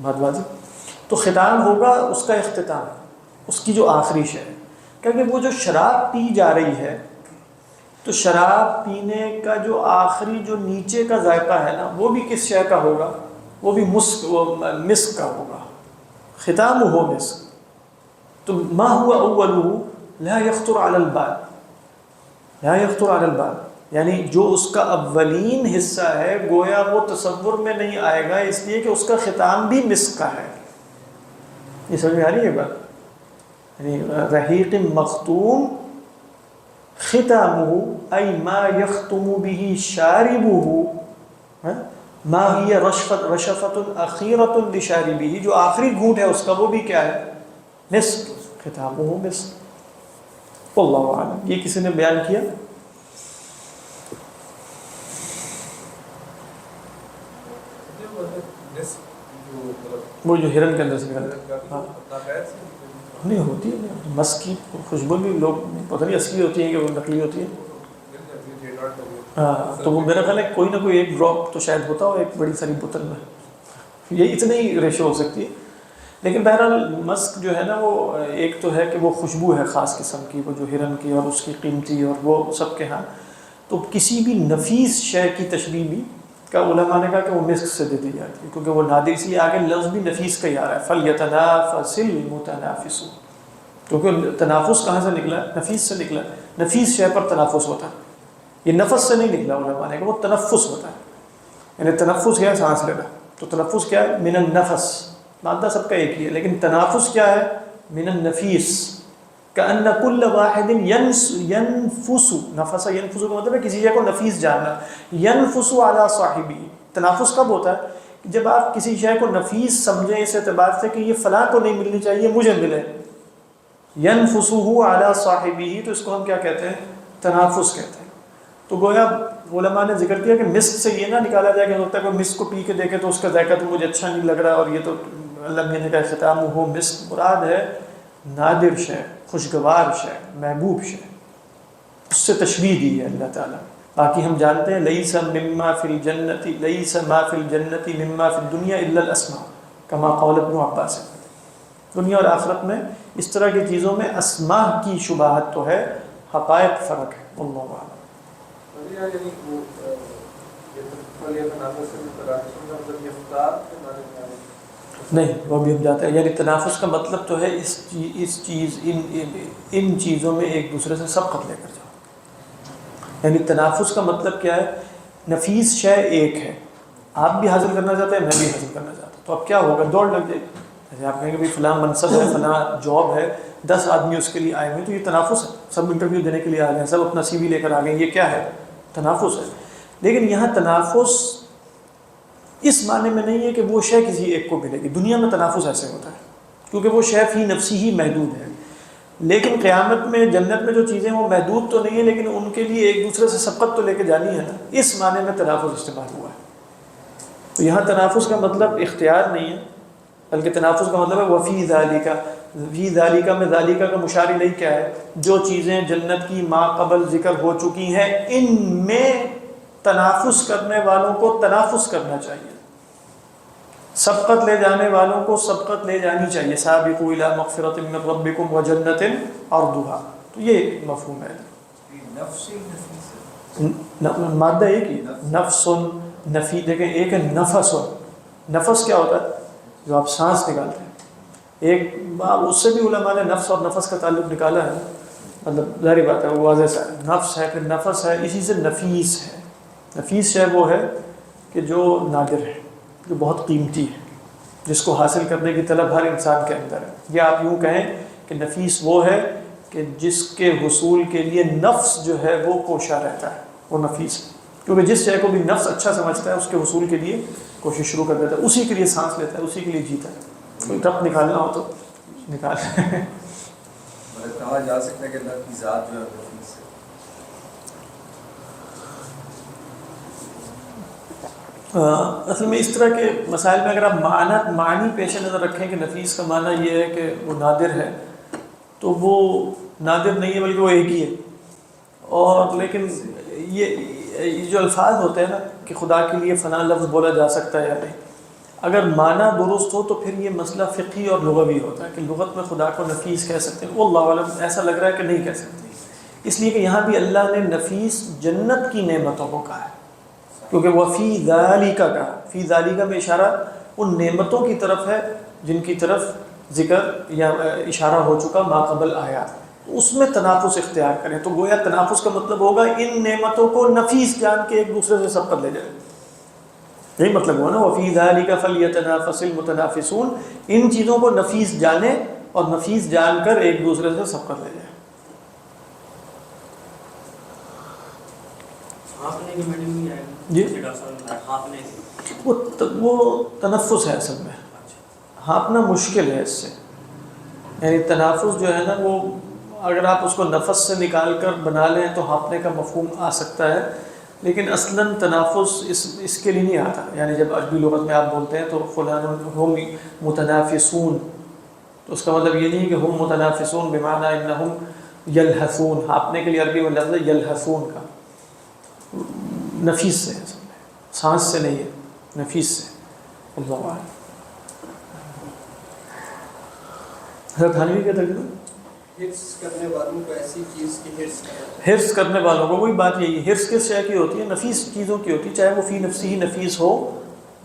S1: بات واضح؟ تو ختام ہوگا اس کا اختتام، اس کی جو آخری شے ہے. کیونکہ وہ جو شراب پی جا رہی ہے تو شراب پینے کا جو آخری جو نیچے کا ذائقہ ہے نا وہ بھی کس شے کا ہوگا؟ وہ بھی مسک کا ہوگا. ختام ہو مسک. تو ما ہوا اولہ لا یخطر علی البال، لا یخطر علی البال، یعنی جو اس کا اولین حصہ ہے گویا وہ تصور میں نہیں آئے گا، اس لیے کہ اس کا ختام بھی مسک کا ہے. یہ سمجھ میں آ رہی ہے بات؟ یعنی رحیق مختوم ختامہ ای ما یختم به شاربہ ما ہی رشفۃ اخیرۃ لشاربہ، جو آخری گھونٹ ہے اس کا وہ بھی کیا ہے؟ مسک. ختامہ مسک. واللہ اعلم. یہ کسی نے بیان کیا؟ وہ جو ہرن کے اندر سے نکلتا ہے نہیں ہوتی ہے مسک کی خوشبو بھی لوگ پتہ نہیں اصلی ہوتی ہے کہ وہ نقلی ہوتی ہے. ہاں تو وہ میرا خیال ہے کوئی نہ کوئی ایک ڈراپ تو شاید ہوتا ہو ایک بڑی ساری بوتل میں، یہ اتنی ہی ریشو ہو سکتی ہے. لیکن بہرحال مسک جو ہے نا وہ ایک تو ہے کہ وہ خوشبو ہے خاص قسم کی، وہ جو ہرن کی اور اس کی قیمتی اور وہ سب کے ہاں. تو کسی بھی نفیس شے کی تشبیہ بھی کا علماء نے کہا کہ وہ مسک سے دے دی جاتی ہے کیونکہ وہ نادر، اس لیے آگے لفظ بھی نفیس کا ہی آ رہا ہے. فَلْيَتَنَافَسِ الْمُتَنَافِسُونَ، کیونکہ تنافس کہاں سے نکلا؟ نفیس سے نکلا. نفیس شے پر تنافس ہوتا ہے. یہ نفس سے نہیں نکلا علماء نے کہا وہ تنفس ہوتا ہے. یعنی تنفس کیا ہے؟ سانس لینا. تو تنفس کیا ہے؟ من النفس. مادہ سب کا ایک ہی ہے لیکن تنافس کیا ہے؟ من النفیس. کأن کل واحد ینفس، نفس ینفس کا مطلب ہے کسی شے کو نفیس جاننا. ینفس علی صاحبہ. تنافس کب ہوتا ہے؟ جب آپ کسی شے کو نفیس سمجھیں اس اعتبار سے کہ یہ فلاں کو نہیں ملنی چاہیے مجھے ملے. ینفسہ علی صاحبہ، تو اس کو ہم کیا کہتے ہیں؟ تنافس کہتے ہیں. تو گویا علماء نے ذکر کیا کہ مسک سے یہ نہ نکالا جائے کہ ہوتا ہے کوئی مسک کو پی کے دیکھے تو اس کا ذائقہ تو مجھے اچھا نہیں لگ رہا اور یہ تو اللہ نے کہا ختام ہو مسک. مراد ہے نادر شے، خوشگوار شے، محبوب شے، اس سے تشبیہ دی ہے اللہ تعالیٰ. باقی ہم جانتے ہیں لیس مما فی الجنت، لیس ما فی الجنت مما فی الدنیا الا الاسماء کما قال ابن عباس. دنیا اور آخرت میں اس طرح کی چیزوں میں اسماء کی شباہت تو ہے، حقائق فرق ہے. اللہ اعلم. نہیں وہ بھی ہم جاتے ہیں، یعنی تنافس کا مطلب تو ہے اس چیز ان چیزوں میں ایک دوسرے سے سبقت لے کر جاؤ. یعنی تنافس کا مطلب کیا ہے؟ نفیس شے ایک ہے، آپ بھی حاصل کرنا چاہتے ہیں میں بھی حاصل کرنا چاہتا ہوں، تو اب کیا ہوگا؟ دوڑ لگ جائے گی. جیسے آپ کہیں گے بھائی فلاں منصب ہے، فلاں جاب ہے، 10 آدمی اس کے لیے آئے ہوئے تو یہ تنافس ہے. سب انٹرویو دینے کے لیے آ گئے ہیں، سب اپنا CV لے کر آ گئے، یہ کیا ہے؟ تنافس ہے. لیکن یہاں تنافس اس معنی میں نہیں ہے کہ وہ شے کسی ایک کو ملے گی. دنیا میں تنافس ایسے ہوتا ہے کیونکہ وہ شے فی نفسی ہی محدود ہے. لیکن قیامت میں جنت میں جو چیزیں وہ محدود تو نہیں ہے لیکن ان کے لیے ایک دوسرے سے سبقت تو لے کے جانی ہے نا، اس معنی میں تنافس استعمال ہوا ہے. تو یہاں تنافس کا مطلب اختیار نہیں ہے بلکہ تنافس کا مطلب ہے وفی ذالکا. فی ذالکا میں ذالکا کا مشار الیہ کیا ہے؟ جو چیزیں جنت کی ما قبل ذکر ہو چکی ہیں ان میں تنافس کرنے والوں کو تنافس کرنا چاہیے، سبقت لے جانے والوں کو سبقت لے جانی چاہیے. سابقوا الی مغفرۃ من ربکم وجنۃ عرضھا. تو یہ مفہوم ہے. مادہ ایک ہی، نفس نفی. دیکھیں ایک ہے نفس. نفس کیا ہوتا ہے؟ جو آپ سانس نکالتے ہیں. ایک اس سے بھی علماء نے نفس اور نفس کا تعلق نکالا ہے، مطلب ظاہری بات ہے وہ واضح سا ہے. نفس ہے پھر نفس ہے، اسی سے نفیس ہے. نفیس ہے وہ ہے کہ جو نادر ہے، جو بہت قیمتی ہے، جس کو حاصل کرنے کی طلب ہر انسان کے اندر ہے. یا آپ یوں کہیں کہ نفیس وہ ہے کہ جس کے حصول کے لیے نفس جو ہے وہ کوشاں رہتا ہے، وہ نفیس ہے. کیونکہ جس شے کو بھی نفس اچھا سمجھتا ہے اس کے حصول کے لیے کوشش شروع کر دیتا ہے، اسی کے لیے سانس لیتا ہے، اسی کے لیے جیتا ہے. کوئی ٹپ نکالنا ہو تو نکال.
S2: مطلب کہا جا سکتا ہے کہ اللہ کی ذات جو ہے نفیس ہے.
S1: اصل میں اس طرح کے مسائل میں اگر آپ معنی پیش نظر رکھیں کہ نفیس کا معنی یہ ہے کہ وہ نادر ہے، تو وہ نادر نہیں ہے بلکہ وہ ایک ہی ہے. اور لیکن یہ جو الفاظ ہوتے ہیں نا کہ خدا کے لیے فلاں لفظ بولا جا سکتا ہے یا نہیں، اگر معنی درست ہو تو پھر یہ مسئلہ فقہی اور لغوی ہوتا ہے کہ لغت میں خدا کو نفیس کہہ سکتے ہیں. واللہ اعلم ایسا لگ رہا ہے کہ نہیں کہہ سکتے، اس لیے کہ یہاں بھی اللہ نے نفیس جنت کی نعمتوں کو کہا ہے، کیونکہ وہ فی ذالک کہا. فی ذالک میں اشارہ ان نعمتوں کی طرف ہے جن کی طرف ذکر یا اشارہ ہو چکا ما قبل آیات. اس میں تنافس اختیار کریں تو گویا تنافس کا مطلب ہوگا ان نعمتوں کو نفیس جان کے ایک دوسرے سے سبقت لے جائیں. یہی مطلب ہوا نا وَفِي ذَلِكَ فَلْيَتَنَافَسِ الْمُتَنَافِسُونَ. ان چیزوں کو نفیس جانیں اور نفیس جان کر ایک دوسرے سے سبقت لے جائیں. جی وہ تنفس ہے اصل میں، ہانپنا مشکل ہے اس سے. یعنی تنافس جو ہے نا وہ اگر آپ اس کو نفس سے نکال کر بنا لیں تو ہانپنے کا مفہوم آ سکتا ہے، لیکن اصلاً تنافس اس کے لیے نہیں آتا. یعنی جب عربی لغت میں آپ بولتے ہیں تو فلان ہم متنافسون، تو اس کا مطلب یہ نہیں کہ ہم متنافسون بمعنی انہم یلحسون. ہانپنے کے لیے عربی میں لفظ ہے یلحسون کا، نفیس سے ہے، سانس سے نہیں ہے، نفیس سے. اللہ اعلم. حضرت حنوی کا ترجمہ
S2: حرص کرنے والوں کو ایسی چیز کی حرص
S1: حرص کرنے والوں کو، وہی بات یہی ہے. حرص کس شے کی ہوتی ہے؟ نفیس چیزوں کی ہوتی ہے، چاہے وہ فی نفسی ہی نفیس ہو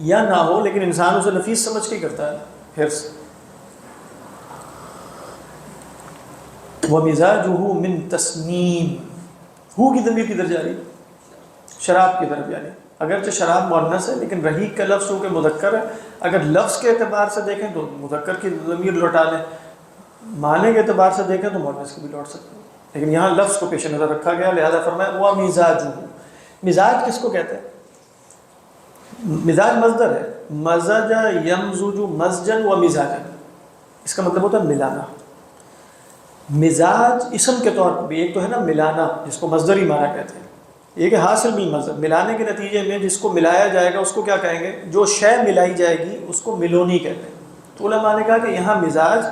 S1: یا نہ ہو، لیکن انسان اسے نفیس سمجھ کے کرتا ہے. حرص. وَمِزَاجُهُ مِن تَسْنِيمٍ. ہو کی ضمیر کدھر جا رہی؟ شراب کی طرف جا رہی. اگرچہ شراب مؤنث ہے لیکن رحیق کا لفظ چونکہ مذکر ہے، اگر لفظ کے اعتبار سے دیکھیں تو مذکر کی ضمیر لوٹا لیں، معنی کے اعتبار سے دیکھیں تو مؤنث کی بھی لوٹ سکتے ہیں، لیکن یہاں لفظ کو پیش نظر رکھا گیا، لہذا فرمایا وَمِزَاجُهُ. مزاج کس کو کہتے ہیں؟ مزاج مصدر ہے، مزج یمزج مزجا ومزاجا، اس کا مطلب ہوتا ہے ملانا. مزاج اسم کے طور پر بھی ایک تو ہے نا ملانا، جس کو مصدری معنی کہتے ہیں، یہ کہ حاصل بالمصدر، ملانے کے نتیجے میں جس کو ملایا جائے گا اس کو کیا کہیں گے؟ جو شے ملائی جائے گی اس کو ملونی کہتے ہیں. تو علماء نے کہا کہ یہاں مزاج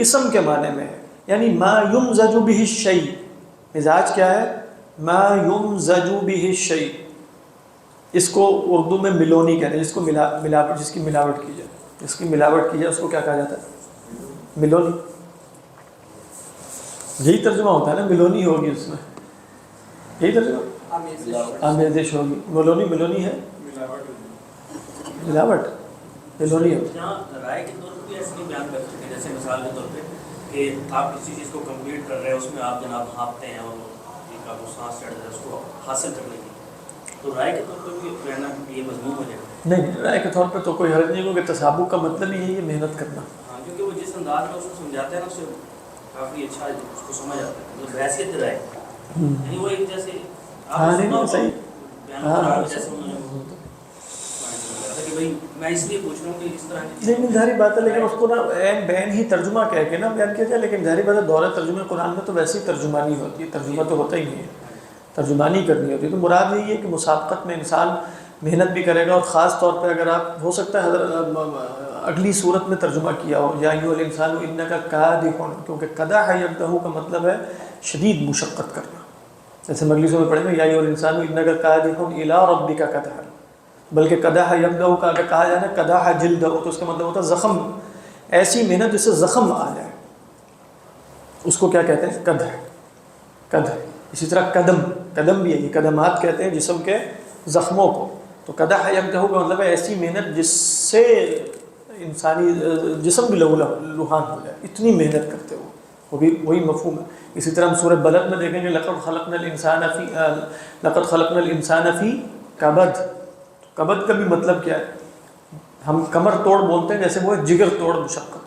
S1: اسم کے معنی میں ہے، یعنی ما یمزج به الشیء. مزاج کیا ہے؟ ما یمزج به الشیء. اس کو اردو میں ملونی کہتے ہیں، جس کو ملاوٹ، جس کی ملاوٹ کی جائے، جس کی ملاوٹ کی جائے اس کو کیا کہا جاتا ہے؟ ملونی. یہی ترجمہ ہوتا ہے نا، ملونی ہوگی اس میں، یہی ترجمہ آمیزش ہوگی. ملونی ہے ملاوٹ، ملونی ہوتی ہے.
S3: یہاں رائے کے طور پر بھی ایسے نہیں بیان کر سکتے، جیسے مثال کے طور پہ کہ آپ کسی چیز کو کمپلیٹ کر رہے ہیں، اس میں آپ جناب ہانپتے ہیں اور ایک آپ کو سانس چڑھ جائے اس کو حاصل کرنے کی، تو رائے کے طور پر بھی کہنا یہ مضمون ہو جائے گا؟
S1: نہیں، رائے کے طور پہ تو کوئی حرج نہیں، کیونکہ تصابق کا مطلب ہی ہے محنت کرنا.
S3: ہاں، کیونکہ وہ جس انداز میں اس کو سمجھاتے ہیں نا، اس سے کافی اچھا اس کو سمجھ آتا ہے، مطلب بحثیت رائے، یعنی وہ ایک جیسے
S1: ہاں نہیں صحیح. ہاں
S3: کہ بھائی میں اس لیے پوچھ رہا ہوں کہ اس طرح
S1: نہیں ظاہری بات ہے، لیکن اس کو نا عین بین ہی ترجمہ کہہ کے نا بیان کیا جائے. لیکن ظاہری بات ہے دور ترجمہ قرآن میں تو ویسے ہی ترجمانی ہوتی ہے، ترجمہ تو ہوتا ہی نہیں ہے، ترجمانی کرنی ہوتی ہے. تو مراد یہی ہے کہ مسابقت میں انسان محنت بھی کرے گا، اور خاص طور پہ اگر آپ ہو سکتا ہے حضرت اگلی صورت میں ترجمہ کیا ہو یا ایھا الانسان انک کادح، کیونکہ قدح یقدح کا مطلب ہے شدید مشقت کرنا. جیسے مجلسوں میں پڑھیں گے یا ایھا الانسان انک کادح الی ربک کدحا، بلکہ قدح یقدح کا اگر کہا جائے نا قدح جلدہ، تو اس کا مطلب ہوتا ہے زخم، ایسی محنت جس سے زخم آ جائے، اس کو کیا کہتے ہیں؟ قدح. قدح. اسی طرح قدم بھی ہے، قدمات کہتے ہیں جسم کے زخموں کو. تو قدح یقدح کا مطلب ہے ایسی محنت جس سے انسانی جسم بھی لوہان ہو جائے، اتنی محنت کرتے ہو، وہ بھی وہی مفہوم ہے. اسی طرح ہم سورہ بلد میں دیکھیں گے لقد خلقنا الانسان فی کبد. کبد کا بھی مطلب کیا ہے؟ ہم کمر توڑ بولتے ہیں، جیسے وہ جگر توڑ مشقت.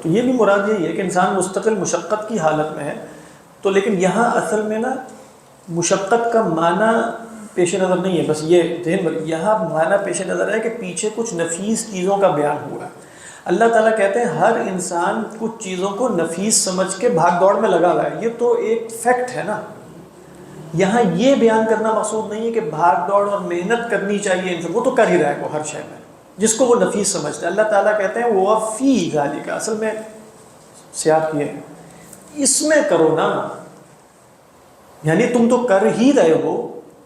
S1: تو یہ بھی مراد یہی ہے کہ انسان مستقل مشقت کی حالت میں ہے. تو لیکن یہاں اصل میں نا مشقت کا معنی پیش نظر نہیں ہے، بس یہ ذہن میں یہاں معنی پیش نظر ہے کہ پیچھے کچھ نفیس چیزوں کا بیان ہوا ہے. اللہ تعالیٰ کہتے ہیں ہر انسان کچھ چیزوں کو نفیس سمجھ کے بھاگ دوڑ میں لگا ہوا ہے. یہ تو ایک فیکٹ ہے نا. یہاں یہ بیان کرنا مقصود نہیں ہے کہ بھاگ دوڑ اور محنت کرنی چاہیے انسان، وہ تو کر ہی رہا ہے وہ ہر شے میں جس کو وہ نفیس سمجھتا ہے. اللہ تعالیٰ کہتے ہیں وہ فی ذالک، اصل میں سیاق یہ ہے اس میں کرو نا، یعنی تم تو کر ہی رہے ہو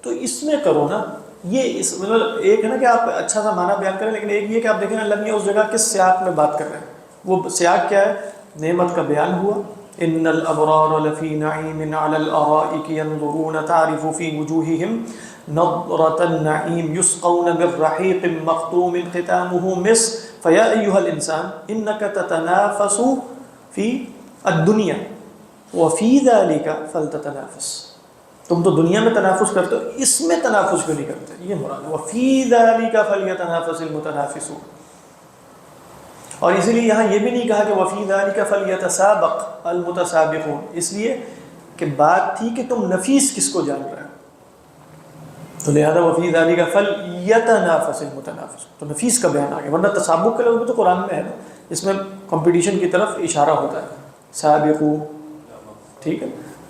S1: تو اس میں کرو نا. یہ اس مطلب ایک ہے نا کہ آپ اچھا سا معنی بیان کریں، لیکن ایک یہ کہ آپ دیکھیں اللہ میاں اس جگہ کس سیاق میں بات کر رہے ہیں. وہ سیاق کیا ہے؟ نعمت کا بیان ہوا. ان الابرار لفی نعیم علی الارائک ينظرون تعرف فی وجوہہم نظرۃ النعیم یسقون من رحیق مختوم ختامہ مسک فیا ایھا الانسان انک تتنافس فی الدنیا وفی ذلک فلتتنافس. تم تو دنیا میں تنافس کرتے ہو، اس میں تنافس کیوں نہیں کرتے؟ یہ مراد ہے وفی ذلک فلیتنافس المتنافسون. اور اسی لیے یہاں یہ بھی نہیں کہا کہ وفی ذلک فلیتسابق المتسابقون، اس لیے کہ بات تھی کہ تم نفیس کس کو جان رہے ہو، تو لہذا وفی ذلک فلیتنافس المتنافسون، تو نفیس کا بیان آ گیا. ورنہ تسابق کا لفظ بھی تو قرآن میں ہے نا، اس میں کمپٹیشن کی طرف اشارہ ہوتا ہے، سابقو، ٹھیک ہے.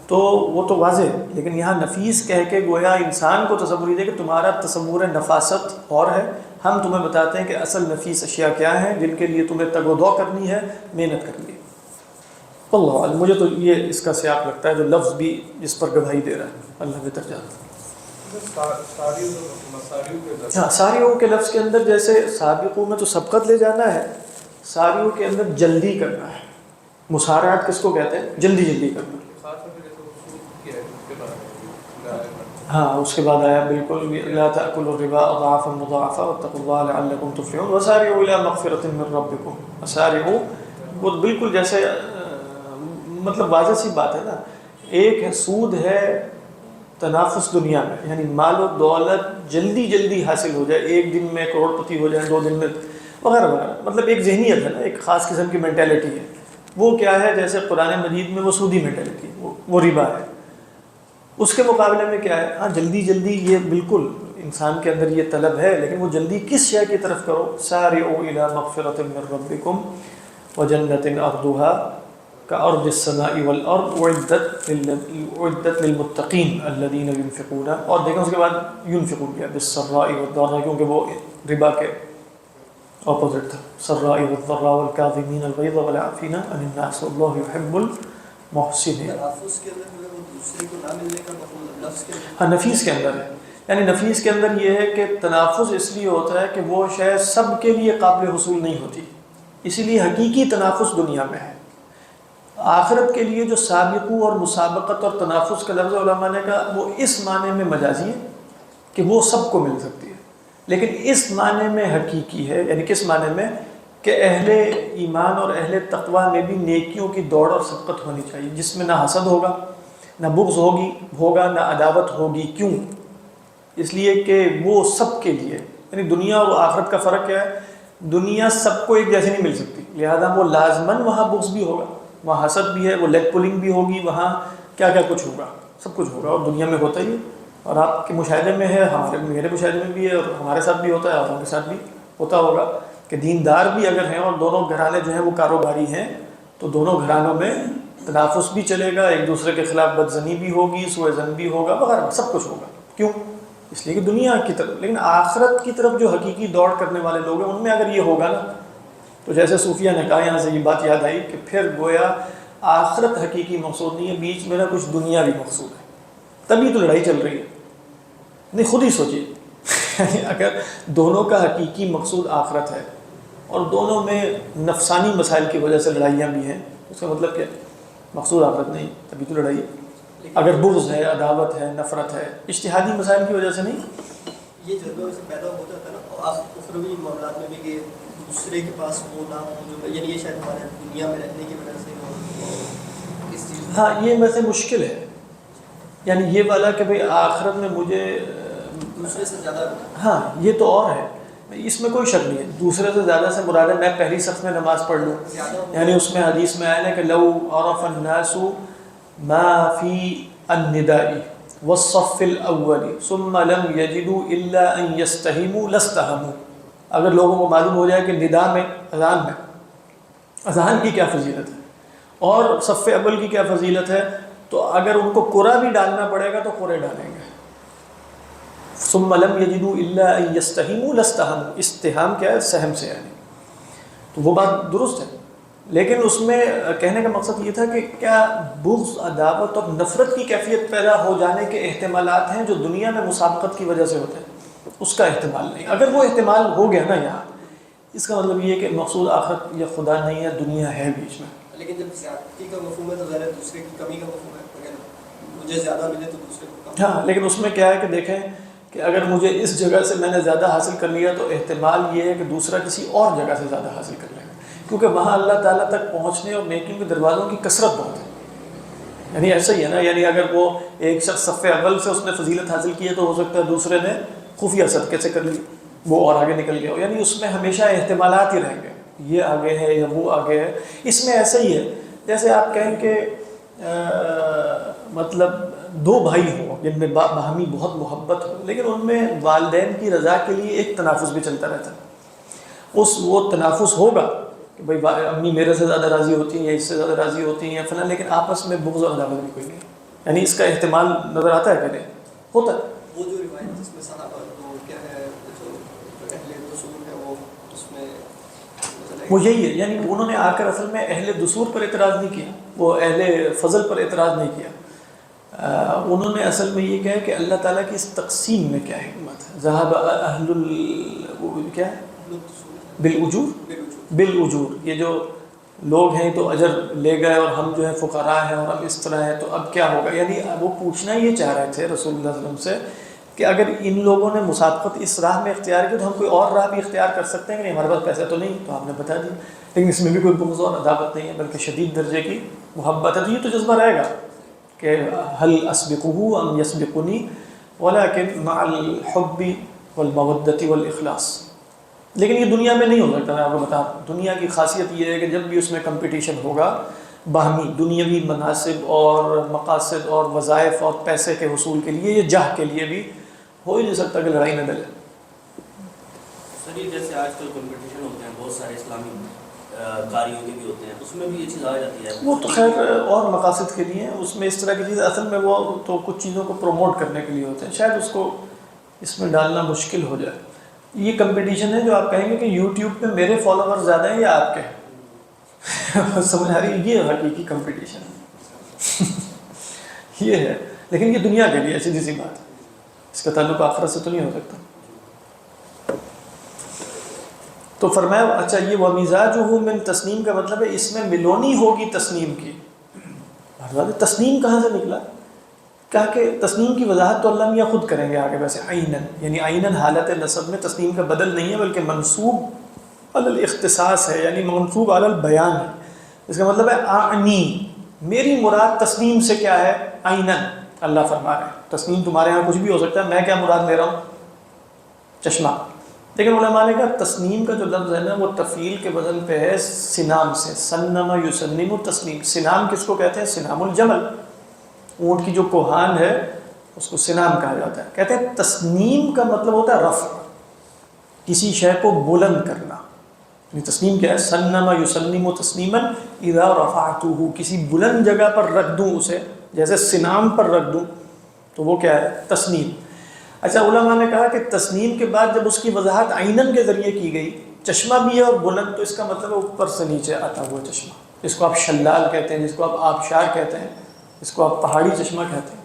S1: تو وہ تو واضح ہے، لیکن یہاں نفیس کہہ کے گویا انسان کو تصور ہی دے کہ تمہارا تصور نفاست اور ہے، ہم تمہیں بتاتے ہیں کہ اصل نفیس اشیاء کیا ہیں جن کے لیے تمہیں تگ و دو کرنی ہے، محنت کرنی ہے. اللہ عالم، مجھے تو یہ اس کا سیاق لگتا ہے جو لفظ بھی اس پر گواہی دے رہا ہے. اللہ بہتر جانتا ہے. ہاں، ساریوں کے لفظ کے اندر جیسے سابقوں میں تو سبقت لے جانا ہے، ساریوں کے اندر جلدی کرنا ہے. مسارعات کس کو کہتے ہیں؟ جلدی جلدی کرنا. ہاں، اس کے بعد آیا بالکل لا تأکلوا الربا اضعافا مضاعفا واتقوا اللہ لعلکم تفلحون وسارعوا الی مغفرۃ من ربکم. وسارعوا، وہ بالکل جیسے مطلب واضح سی بات ہے نا. ایک ہے سود ہے تنافس دنیا میں، یعنی مال و دولت جلدی جلدی حاصل ہو جائے، ایک دن میں کروڑ پتی ہو جائے، 2 دن میں وغیرہ وغیرہ. مطلب ایک ذہنیت ہے نا، ایک خاص قسم کی مینٹیلٹی ہے. وہ کیا ہے؟ جیسے قرآن مجید میں وہ سودی مینٹیلٹی وہ ربا ہے. اس کے مقابلے میں کیا ہے؟ ہاں، جلدی جلدی یہ بالکل انسان کے اندر یہ طلب ہے، لیکن وہ جلدی کس شے کی طرف کرو؟ سارعوا الی مغفرۃ من ربکم وجنۃ عرضها كعرض السماء والارض اعدت للمتقین الذین ينفقون. اور دیکھیں اس کے بعد ينفقون کیا؟ بالسراء والضراء، کیونکہ وہ ربا کے اپوزٹ تھا. سراء والضراء والکاظمین الغیظ والعافین عن الناس واللہ يحب المحسنین. ہاں، نفیس کے اندر ہے، یعنی نفیس کے اندر یہ ہے کہ تنافس اس لیے ہوتا ہے کہ وہ شے سب کے لیے قابل حصول نہیں ہوتی، اسی لیے حقیقی تنافس دنیا میں ہے. آخرت کے لیے جو سابقو اور مسابقت اور تنافس کا لفظ علماء نے کہا وہ اس معنی میں مجازی ہے کہ وہ سب کو مل سکتی ہے، لیکن اس معنی میں حقیقی ہے. یعنی کس معنی میں؟ کہ اہل ایمان اور اہل تقوی میں بھی نیکیوں کی دوڑ اور سبقت ہونی چاہیے، جس میں نہ حسد ہوگا، نہ بغض ہوگا، نہ عداوت ہوگی. کیوں؟ اس لیے کہ وہ سب کے لیے، یعنی دنیا اور آخرت کا فرق کیا ہے؟ دنیا سب کو ایک جیسی نہیں مل سکتی، لہذا وہ لازماً وہاں بغض بھی ہوگا، وہاں حسد بھی ہے، وہ لیگ پولنگ بھی ہوگی، وہاں کیا کیا کچھ ہوگا، سب کچھ ہوگا. اور دنیا میں ہوتا ہی ہے، اور آپ کے مشاہدے میں ہے، میرے مشاہدے میں بھی ہے، اور ہمارے ساتھ بھی ہوتا ہے، اور ان کے ساتھ بھی ہوتا ہوگا کہ دیندار بھی اگر ہیں اور دونوں گھرانے جو ہیں وہ کاروباری ہیں، تو دونوں گھرانوں میں تنافس بھی چلے گا، ایک دوسرے کے خلاف بدظنی بھی ہوگی، سوء ظن بھی ہوگا، وغیرہ سب کچھ ہوگا. کیوں؟ اس لیے کہ دنیا کی طرف. لیکن آخرت کی طرف جو حقیقی دوڑ کرنے والے لوگ ہیں، ان میں اگر یہ ہوگا نا، تو جیسے صوفیہ نے کہا، یہاں سے یہ بات یاد آئی کہ پھر گویا آخرت حقیقی مقصود نہیں ہے، بیچ میں نا کچھ دنیا بھی مقصود ہے، تبھی تو لڑائی چل رہی ہے. نہیں، خود ہی سوچیے اگر دونوں کا حقیقی مقصود آخرت ہے اور دونوں میں نفسانی مسائل کی وجہ سے لڑائیاں بھی ہیں، اس کا مطلب کیا؟ مقصود آخرت نہیں، تبھی تو لڑائی ہے. اگر بغض ہے، عداوت ہے، نفرت ہے، اجتہادی مسائل کی وجہ سے نہیں.
S4: یہ جذبہ سے پیدا ہو جاتا ہے نا اخروی معاملات میں بھی، کہ دوسرے کے پاس وہ نہ ہو جو، یعنی یہ شاید ہمارے دنیا میں رہنے کی وجہ سے اس چیز.
S1: ہاں، یہ ویسے مشکل ہے، یعنی یہ والا کہ بھئی آخرت میں مجھے
S4: دوسرے سے زیادہ.
S1: ہاں، یہ تو اور ہے، اس میں کوئی شک نہیں ہے. دوسرے سے زیادہ سے مراد ہے میں پہلی صف میں نماز پڑھ لوں. یعنی اس میں حدیث میں آیا ہے کہ لو عرف الناس ما فی النداء والصف الاول ثم لم يجدوا الا ان يستهموا لاستهموا. اگر لوگوں کو معلوم ہو جائے کہ ندا میں اذان کی کیا فضیلت ہے اور صف اول کی کیا فضیلت ہے، تو اگر ان کو قرا بھی ڈالنا پڑے گا تو قرے ڈالیں گے. ثم لم يجدوا الا ان يستهموا لاستهموا. استهام کیا ہے؟ سہم سے یعنی. تو وہ بات درست ہے، لیکن اس میں کہنے کا مقصد یہ تھا کہ کیا بغض، عداوت اور نفرت کی کیفیت پیدا ہو جانے کے احتمالات ہیں جو دنیا میں مسابقت کی وجہ سے ہوتے ہیں؟ اس کا احتمال نہیں. اگر وہ احتمال ہو گیا نا یہاں، اس کا مطلب یہ ہے کہ مقصود آخرت یا خدا نہیں ہے، دنیا ہے بیچ میں.
S4: لیکن جب زیادتی کا مفہوم ہے تو ظاہر ہے دوسرے کی کمی کا مفہوم ہے. اگر مجھے زیادہ ملے تو دوسرے کو کم.
S1: ہاں، لیکن اس میں کیا ہے کہ دیکھیں کہ اگر مجھے اس جگہ سے میں نے زیادہ حاصل کر لیا تو احتمال یہ ہے کہ دوسرا کسی اور جگہ سے زیادہ حاصل کر لے گا، کیونکہ وہاں اللہ تعالیٰ تک پہنچنے اور نیکیوں کے دروازوں کی کثرت بہت ہے. یعنی ایسا ہی ہے نا، یعنی اگر وہ ایک شخص صف اول سے اس نے فضیلت حاصل کی ہے تو ہو سکتا ہے دوسرے نے خفیہ صدقے سے کر لی، وہ اور آگے نکل گیا ہو. یعنی اس میں ہمیشہ احتمالات ہی رہیں گے، یہ آگے ہے یا وہ آگے ہے. اس میں ایسا ہی ہے جیسے آپ کہیں کہ مطلب دو بھائی ہوں جن میں باہمی بہت محبت ہو، لیکن ان میں والدین کی رضا کے لیے ایک تنافس بھی چلتا رہتا ہے. وہ تنافس ہوگا کہ بھائی امی میرے سے زیادہ راضی ہوتی ہیں یا اس سے زیادہ راضی ہوتی ہیں یا فلاں، لیکن آپس میں بغض اور عداوت بھی کوئی نہیں. یعنی اس کا احتمال نظر آتا ہے کہ نہیں ہوتا ہے.
S4: وہ جو روایت جس میں صحابہ وہ کیا ہے جو اہل دسور ہے وہ اس میں
S1: وہ یہی ہے، یعنی انہوں نے آ کر اصل میں اہل دسور پر اعتراض نہیں کیا، وہ اہل فضل پر اعتراض نہیں کیا. انہوں نے اصل میں یہ کہا کہ اللہ تعالیٰ کی اس تقسیم میں کیا حکمت ہے. ذہب اہل کیا ہے بالاجور، یہ جو لوگ ہیں تو اجر لے گئے اور ہم جو ہے فقراء ہیں اور اب اس طرح ہے تو اب کیا ہوگا. یعنی وہ پوچھنا یہ چاہ رہے تھے رسول اللہ صلی اللہ علیہ وسلم سے کہ اگر ان لوگوں نے مسابقت اس راہ میں اختیار کی تو ہم کوئی اور راہ بھی اختیار کر سکتے ہیں کہ نہیں، ہمارے پاس پیسہ تو نہیں. تو آپ نے بتا دیا، لیکن اس میں بھی کوئی بغض اور عداوت نہیں ہے بلکہ شدید درجے کی محبت ہے. تو یہ تو جذبہ رہے گا کہ هل اسبقه ام يسبقني ولكن مع الحب والمودة والإخلاص. لیکن یہ دنیا میں نہیں ہو سکتا. میں آپ کو بتاؤں، دنیا کی خاصیت یہ ہے کہ جب بھی اس میں کمپٹیشن ہوگا باہمی دنیاوی مناسب اور مقاصد اور وظائف اور پیسے کے حصول کے لیے یا جاہ کے لیے بھی ہو ہی نہیں سکتا کہ لڑائی نہ ڈلے.
S3: سر یہ جیسے آج کل کمپٹیشن ہوتے ہیں بہت سارے اسلامی کاریوں کے بھی ہوتے ہیں، اس میں بھی یہ چیز آ جاتی ہے. وہ
S1: تو خیر اور مقاصد کے لیے اس میں اس طرح کی چیز اصل میں وہ تو کچھ چیزوں کو پروموٹ کرنے کے لیے ہوتے ہیں، شاید اس کو اس میں ڈالنا مشکل ہو جائے. یہ کمپٹیشن ہے جو آپ کہیں گے کہ یوٹیوب پہ میرے فالوور زیادہ ہیں یا آپ کے سمجھ آ رہی ہے، یہ حقیقی کمپٹیشن ہے. یہ ہے، لیکن یہ دنیا کے لیے سیدھی سی بات ہے، اس کا تعلق آخرت سے تو نہیں ہو سکتا. تو فرمایا اچھا یہ وَمِزَاجُهُ مِن تسنیم کا مطلب ہے اس میں ملونی ہوگی تسنیم کی. تسنیم کہاں سے نکلا؟ کہا کہ تسنیم کی وضاحت تو اللہ میاں خود کریں گے آگے. ویسے عینن، یعنی عینن حالت نصب میں تسنیم کا بدل نہیں ہے بلکہ منصوب علی الاختصاص ہے، یعنی منصوب علی البیان ہے. اس کا مطلب ہے اعنی، میری مراد تسنیم سے کیا ہے؟ عینن. اللہ فرما رہے ہیں تسنیم تمہارے ہاں کچھ بھی ہو سکتا ہے، میں کیا مراد لے رہا ہوں؟ چشمہ. لیکن علماء نے کہا تسنیم کا جو لفظ ہے نا وہ تفعیل کے وزن پہ ہے سنام سے. سنم یسنم تسنیم. سنام کس کو کہتے ہیں؟ سنام الجمل، اونٹ کی جو کوہان ہے اس کو سنام کہا جاتا ہے. کہتے ہیں تسنیم کا مطلب ہوتا ہے رفع، کسی شے کو بلند کرنا. یعنی تسنیم کیا ہے؟ سنم یسنم تسنیما اذا رفعته، کسی بلند جگہ پر رکھ دوں اسے، جیسے سنام پر رکھ دوں تو وہ کیا ہے؟ تسنیم. اچھا علماء نے کہا کہ تسنیم کے بعد جب اس کی وضاحت عینن کے ذریعے کی گئی، چشمہ بھی ہے اور بلند، تو اس کا مطلب ہے اوپر سے نیچے آتا ہوا چشمہ. اس کو آپ شلال کہتے ہیں، جس کو آپ آبشار کہتے ہیں، اس کو آپ پہاڑی چشمہ کہتے ہیں.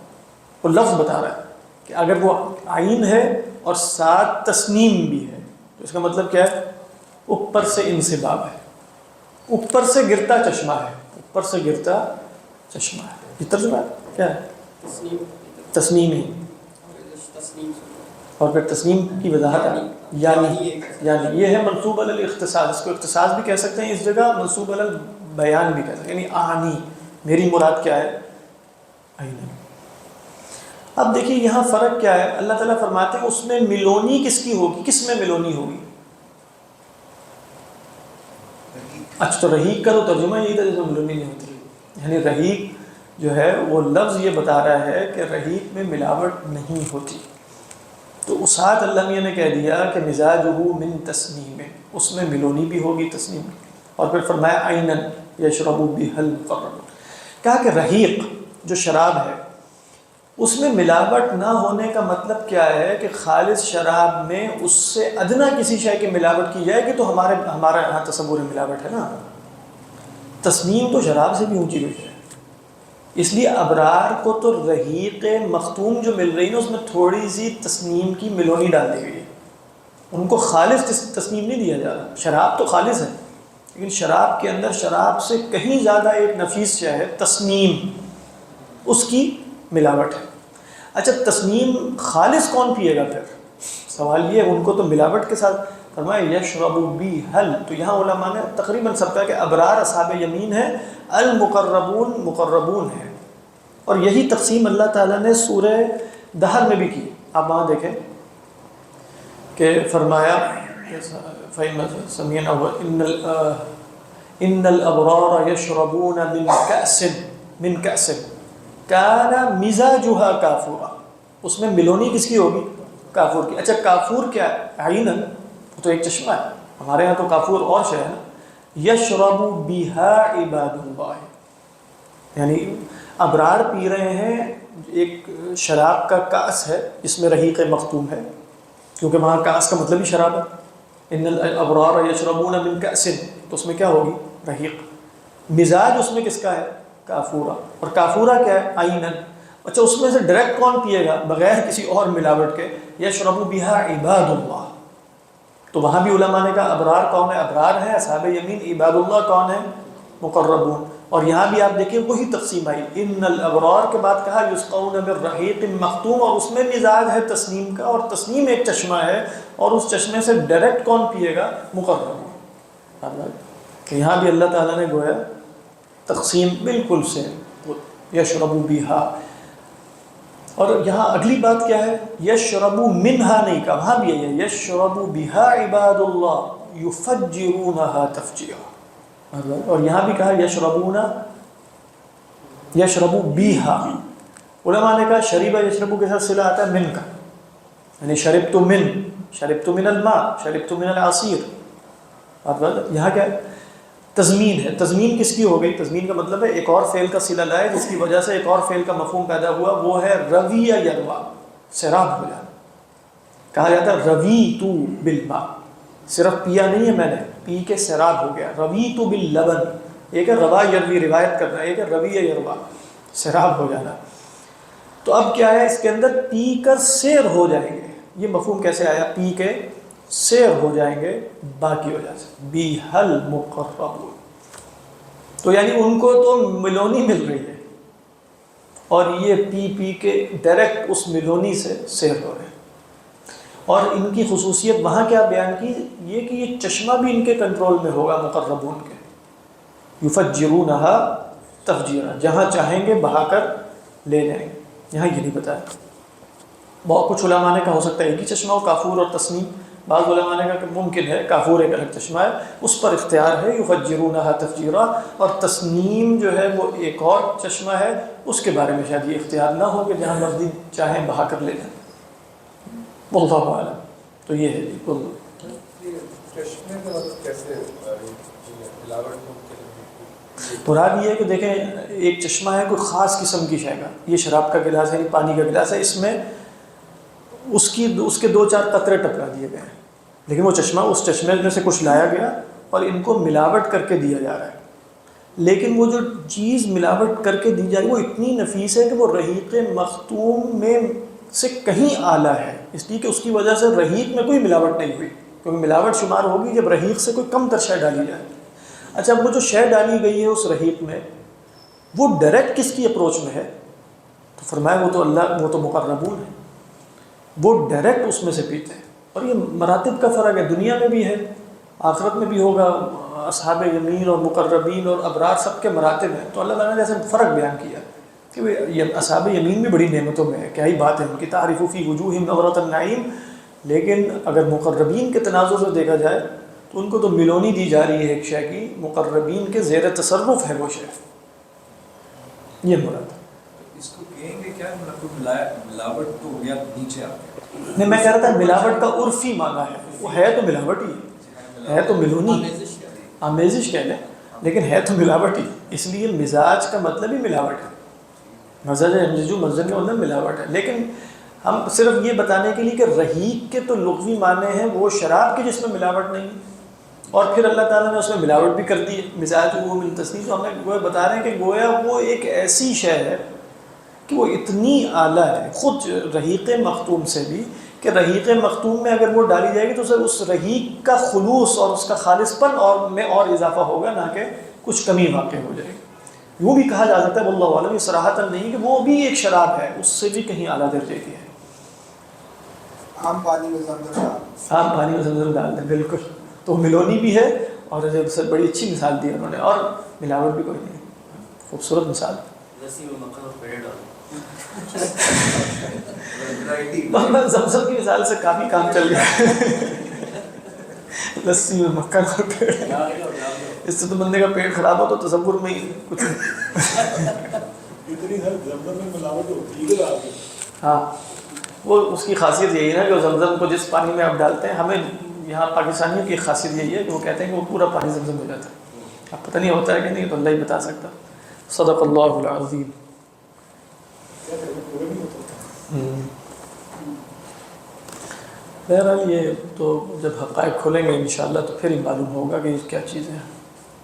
S1: وہ لفظ بتا رہا ہے کہ اگر وہ عین ہے اور ساتھ تسنیم بھی ہے تو اس کا مطلب کیا ہے؟ اوپر سے انسباب ہے، اوپر سے گرتا چشمہ ہے، اوپر سے گرتا چشمہ ہے. یہ ترجمہ کیا ہے؟ تسنیم ہی. اور پھر تسنیم کی وضاحت ہے یعنی یہ ہے منصوب علی الاختصاص. اس کو اختصاص بھی کہہ سکتے ہیں اس جگہ، منصوب علی بیان بھی کہہ سکتے ہیں. یعنی اعنی، میری مراد کیا ہے؟ عینن. اب دیکھیے یہاں فرق کیا ہے. اللہ تعالیٰ فرماتے ہیں اس میں ملونی کس کی ہوگی؟ کس میں ملونی ہوگی؟ اچھا تو رحیق کا تو ترجمہ یہی تھا جیسے ملونی نہیں ہوتی، یعنی رحیق جو ہے وہ لفظ یہ بتا رہا ہے کہ رحیق میں ملاوٹ نہیں ہوتی. تو اس ساتھ اللہ میاں نے کہہ دیا کہ مزاجہ من تسنیم، اس میں ملونی بھی ہوگی تسنیم. اور پھر فرمایا عینن یشرب بها المقربون. کہا کہ رحیق جو شراب ہے اس میں ملاوٹ نہ ہونے کا مطلب کیا ہے کہ خالص شراب میں اس سے ادنا کسی شے کی ملاوٹ کی جائے گی تو ہمارا یہاں تصور ملاوٹ ہے نا. تسنیم تو شراب سے بھی اونچی ہوئی ہے، اس لیے ابرار کو تو رحیق مختوم جو مل رہی نا اس میں تھوڑی سی تسنیم کی ملونی ڈال دی گئی ہے. ان کو خالص تسنیم نہیں دیا جا رہا. شراب تو خالص ہے لیکن شراب کے اندر شراب سے کہیں زیادہ ایک نفیس شے ہے تسنیم، اس کی ملاوٹ ہے. اچھا تسنیم خالص کون پیے گا پھر؟ سوال یہ ہے، ان کو تو ملاوٹ کے ساتھ فرمایا یشرب بہل. تو یہاں علماء نے تقریباً سب کا کہ ابرار اصحاب یمین ہے، المقربون مقربون ہے. اور یہی تقسیم اللہ تعالیٰ نے سورہ دہر میں بھی کی. آپ وہاں دیکھیں کہ فرمایا ان الابرار یشربون من کأس کان مزاجها کافورا. اس میں ملونی کس کی ہوگی؟ کافور کی. اچھا کافور کیا ہے؟ عینن تو ایک چشمہ ہے، ہمارے ہاں تو کافور اور شے ہے نا. یشرب بها عباد اللہ، یعنی ابرار پی رہے ہیں ایک شراب کا کاس ہے جس میں رحیق مختوم ہے، کیونکہ وہاں کاس کا مطلب ہی شراب ہے. ان الابرار یشربون من کأس، تو اس میں کیا ہوگی؟ رحیق. مزاج اس میں کس کا ہے؟ کافورا. اور کافورا کیا ہے؟ عینن. اچھا اس میں سے ڈائریکٹ کون پیے گا بغیر کسی اور ملاوٹ کے؟ یشرب بها عباد اللہ. تو وہاں بھی علماء نے کہا ابرار کون ہے؟ ابرار ہے اصحاب یمین. عباد اللہ کون ہے؟ مقربون. اور یہاں بھی آپ دیکھیں وہی تقسیم آئی. ان الابرار کے بعد کہا یسقون من رحیق مختوم، اور اس میں مزاج ہے تسنیم کا، اور تسنیم ایک چشمہ ہے، اور اس چشمے سے ڈائریکٹ کون پیے گا؟ مقربون. کہ یہاں بھی اللہ تعالیٰ نے گویا تقسیم بالکل سے یشرب بہا. اور یہاں اگلی بات کیا ہے؟ یشرب منہا نہیں کہا، وہاں بھی ہے یشرب بہا عباد اللہ یفجرونہا تفجیرا. اور یہاں بھی کہا یشرب بیہا. علماء نے کہا شریبہ یشربو کے ساتھ صلہ آتا ہے من کا، یعنی شربت من الماء، شربت من العصیر. یہاں کیا ہے؟ تضمین ہے. تضمین کس کی ہو گئی؟ تضمین کا مطلب ہے ایک اور فعل کا صلہ لائے جس کی وجہ سے ایک اور فعل کا مفہوم پیدا ہوا، وہ ہے روی یا یروا، سیراب ہو جانا. کہا جاتا ہے روی تو بالماء، صرف پیا نہیں ہے میں نے، پی کے سیراب ہو گیا. روی تو باللبن، ایک ہے روا یروی روایت کرنا، ایک ہے روی یا یروا سیراب ہو جانا. تو اب کیا ہے؟ اس کے اندر پی کر سیر ہو جائیں گے. یہ مفہوم کیسے آیا؟ پی کے سیر ہو جائیں گے، باقی ہو جائے بیہل مقربون. تو یعنی ان کو تو ملونی مل رہی ہے اور یہ پی پی کے ڈائریکٹ اس ملونی سے سیر ہو رہے ہیں. اور ان کی خصوصیت وہاں کیا بیان کی؟ یہ کہ یہ چشمہ بھی ان کے کنٹرول میں ہوگا مقربون کے. یفجرونہا تفجیرا، جہاں چاہیں گے بہا کر لے جائیں گے. یہاں یہ نہیں بتایا. بہت کچھ علماء نے کہا ہو سکتا ہے ایک ہی چشمہ ہو، کافور اور تسنیم. بعض علماء نے کہا کہ ممکن ہے کافور ایک الگ چشمہ ہے، اس پر اختیار ہے. یفجرونہا تفجیرا. اور تسنیم جو ہے وہ ایک اور چشمہ ہے، اس کے بارے میں شاید یہ اختیار نہ ہو کہ جہاں مرضی چاہیں بہا کر لے جائیں. واللہ اعلم. تو یہ ہے
S2: چشمے کا مطلب کیسے ملاوٹ ممکن؟
S1: مراد یہ ہے کہ دیکھیں ایک چشمہ ہے کوئی خاص قسم کی شے کا، یہ شراب کا گلاس ہے، پانی کا گلاس ہے، اس میں اس کے 2-4 قطرے ٹپکا دیے گئے ہیں، لیکن وہ چشمہ اس چشمے میں سے کچھ لایا گیا اور ان کو ملاوٹ کر کے دیا جا رہا ہے. لیکن وہ جو چیز ملاوٹ کر کے دی جائے وہ اتنی نفیس ہے کہ وہ رحیق مختوم میں سے کہیں اعلیٰ ہے، اس لیے کہ اس کی وجہ سے رحیق میں کوئی ملاوٹ نہیں ہوئی، کیونکہ ملاوٹ شمار ہوگی جب رحیق سے کوئی کم تر شے ڈالی جائے. اچھا اب وہ جو شے ڈالی گئی ہے اس رحیق میں وہ ڈائریکٹ کس کی اپروچ میں ہے؟ تو فرمایا وہ تو مقربون ہے، وہ ڈائریکٹ اس میں سے پیتے ہیں. اور یہ مراتب کا فرق ہے، دنیا میں بھی ہے، آخرت میں بھی ہوگا. اصحاب یمین اور مقربین اور ابرار سب کے مراتب ہیں. تو اللہ تعالیٰ نے جیسے فرق بیان کیا کہ اصحاب یمین بھی بڑی نعمتوں میں ہے، کیا ہی بات ہے، ان کی تعریف فی وجوہہم نضرۃ النعیم. لیکن اگر مقربین کے تناظر سے دیکھا جائے تو ان کو تو ملونی دی جا رہی ہے ایک شے کی، مقربین کے زیر تصرف ہے وہ شے، یہ مراد ہے۔
S2: اس کو کہیں گے کیا مطلب کوئی ملاوٹ تو ہو گیا نیچے آ گیا؟
S1: نہیں، میں کہہ رہا تھا ملاوٹ کا عرفی معنی ہے، وہ ہے تو ملاوٹ ہی ہے تو ملونی، آمیزش کہہ لیں، لیکن ہے تو ملاوٹ ہی، اس لیے مزاج کا مطلب ہی ملاوٹ ہے، مزاج یمزج مزج کا مطلب ملاوٹ ہے۔ لیکن ہم صرف یہ بتانے کے لیے کہ رحیق کے تو لغوی معنی ہیں وہ شراب کے جس میں ملاوٹ نہیں، اور پھر اللہ تعالیٰ نے اس میں ملاوٹ بھی کر دی ہے، مزاج وہ من تصنیف، تو ہم نے گویا بتا رہے ہیں کہ گویا وہ ایک ایسی شے ہے کہ وہ اتنی اعلیٰ ہے خود رحیق مختوم سے بھی، کہ رحیق مختوم میں اگر وہ ڈالی جائے گی تو اسے اس رحیق کا خلوص اور اس کا خالص پن اور میں اور اضافہ ہوگا، نہ کہ کچھ کمی واقع ہو جائے گی۔ یوں بھی کہا جا سکتا ہے واللہ اعلم، یہ صراحتاً نہیں، کہ وہ بھی ایک شراب ہے، اس سے بھی کہیں اعلیٰ درجے کی ہے۔
S5: عام پانی میں زمزم ڈال،
S1: عام پانی میں زمزم ڈال دیں، بالکل، تو ملونی بھی ہے، اور بڑی اچھی مثال دی انہوں نے، اور ملاوٹ بھی کوئی نہیں، خوبصورت مثال۔
S3: لسی میں مکھن اور پیڑ ڈالو۔
S1: محمد زمزم کی مثال سے کافی کام چل گیا، لسی میں مکھن اور پیڑ، اس سے تو بندے کا پیٹ خراب ہو تو تصور میں ہی کچھ
S6: اتنی سر زمزم میں ملاوٹ ہوتی ہے آپ کی۔
S1: ہاں، وہ اس کی خاصیت یہی ہے نا کہ زمزم کو جس پانی میں آپ ڈالتے ہیں، ہمیں یہاں پاکستانیوں کی خاصیت یہی ہے کہ وہ کہتے ہیں کہ وہ پورا پانی زمزم ہو جاتا ہے، اب پتہ نہیں ہوتا ہے کہ نہیں، تو اللہ ہی بتا سکتا۔ صدق اللہ العظیم۔ بہرحال یہ تو جب حقائق کھلیں گے انشاءاللہ تو پھر ہی معلوم ہوگا کہ یہ کیا چیزیں ہیں۔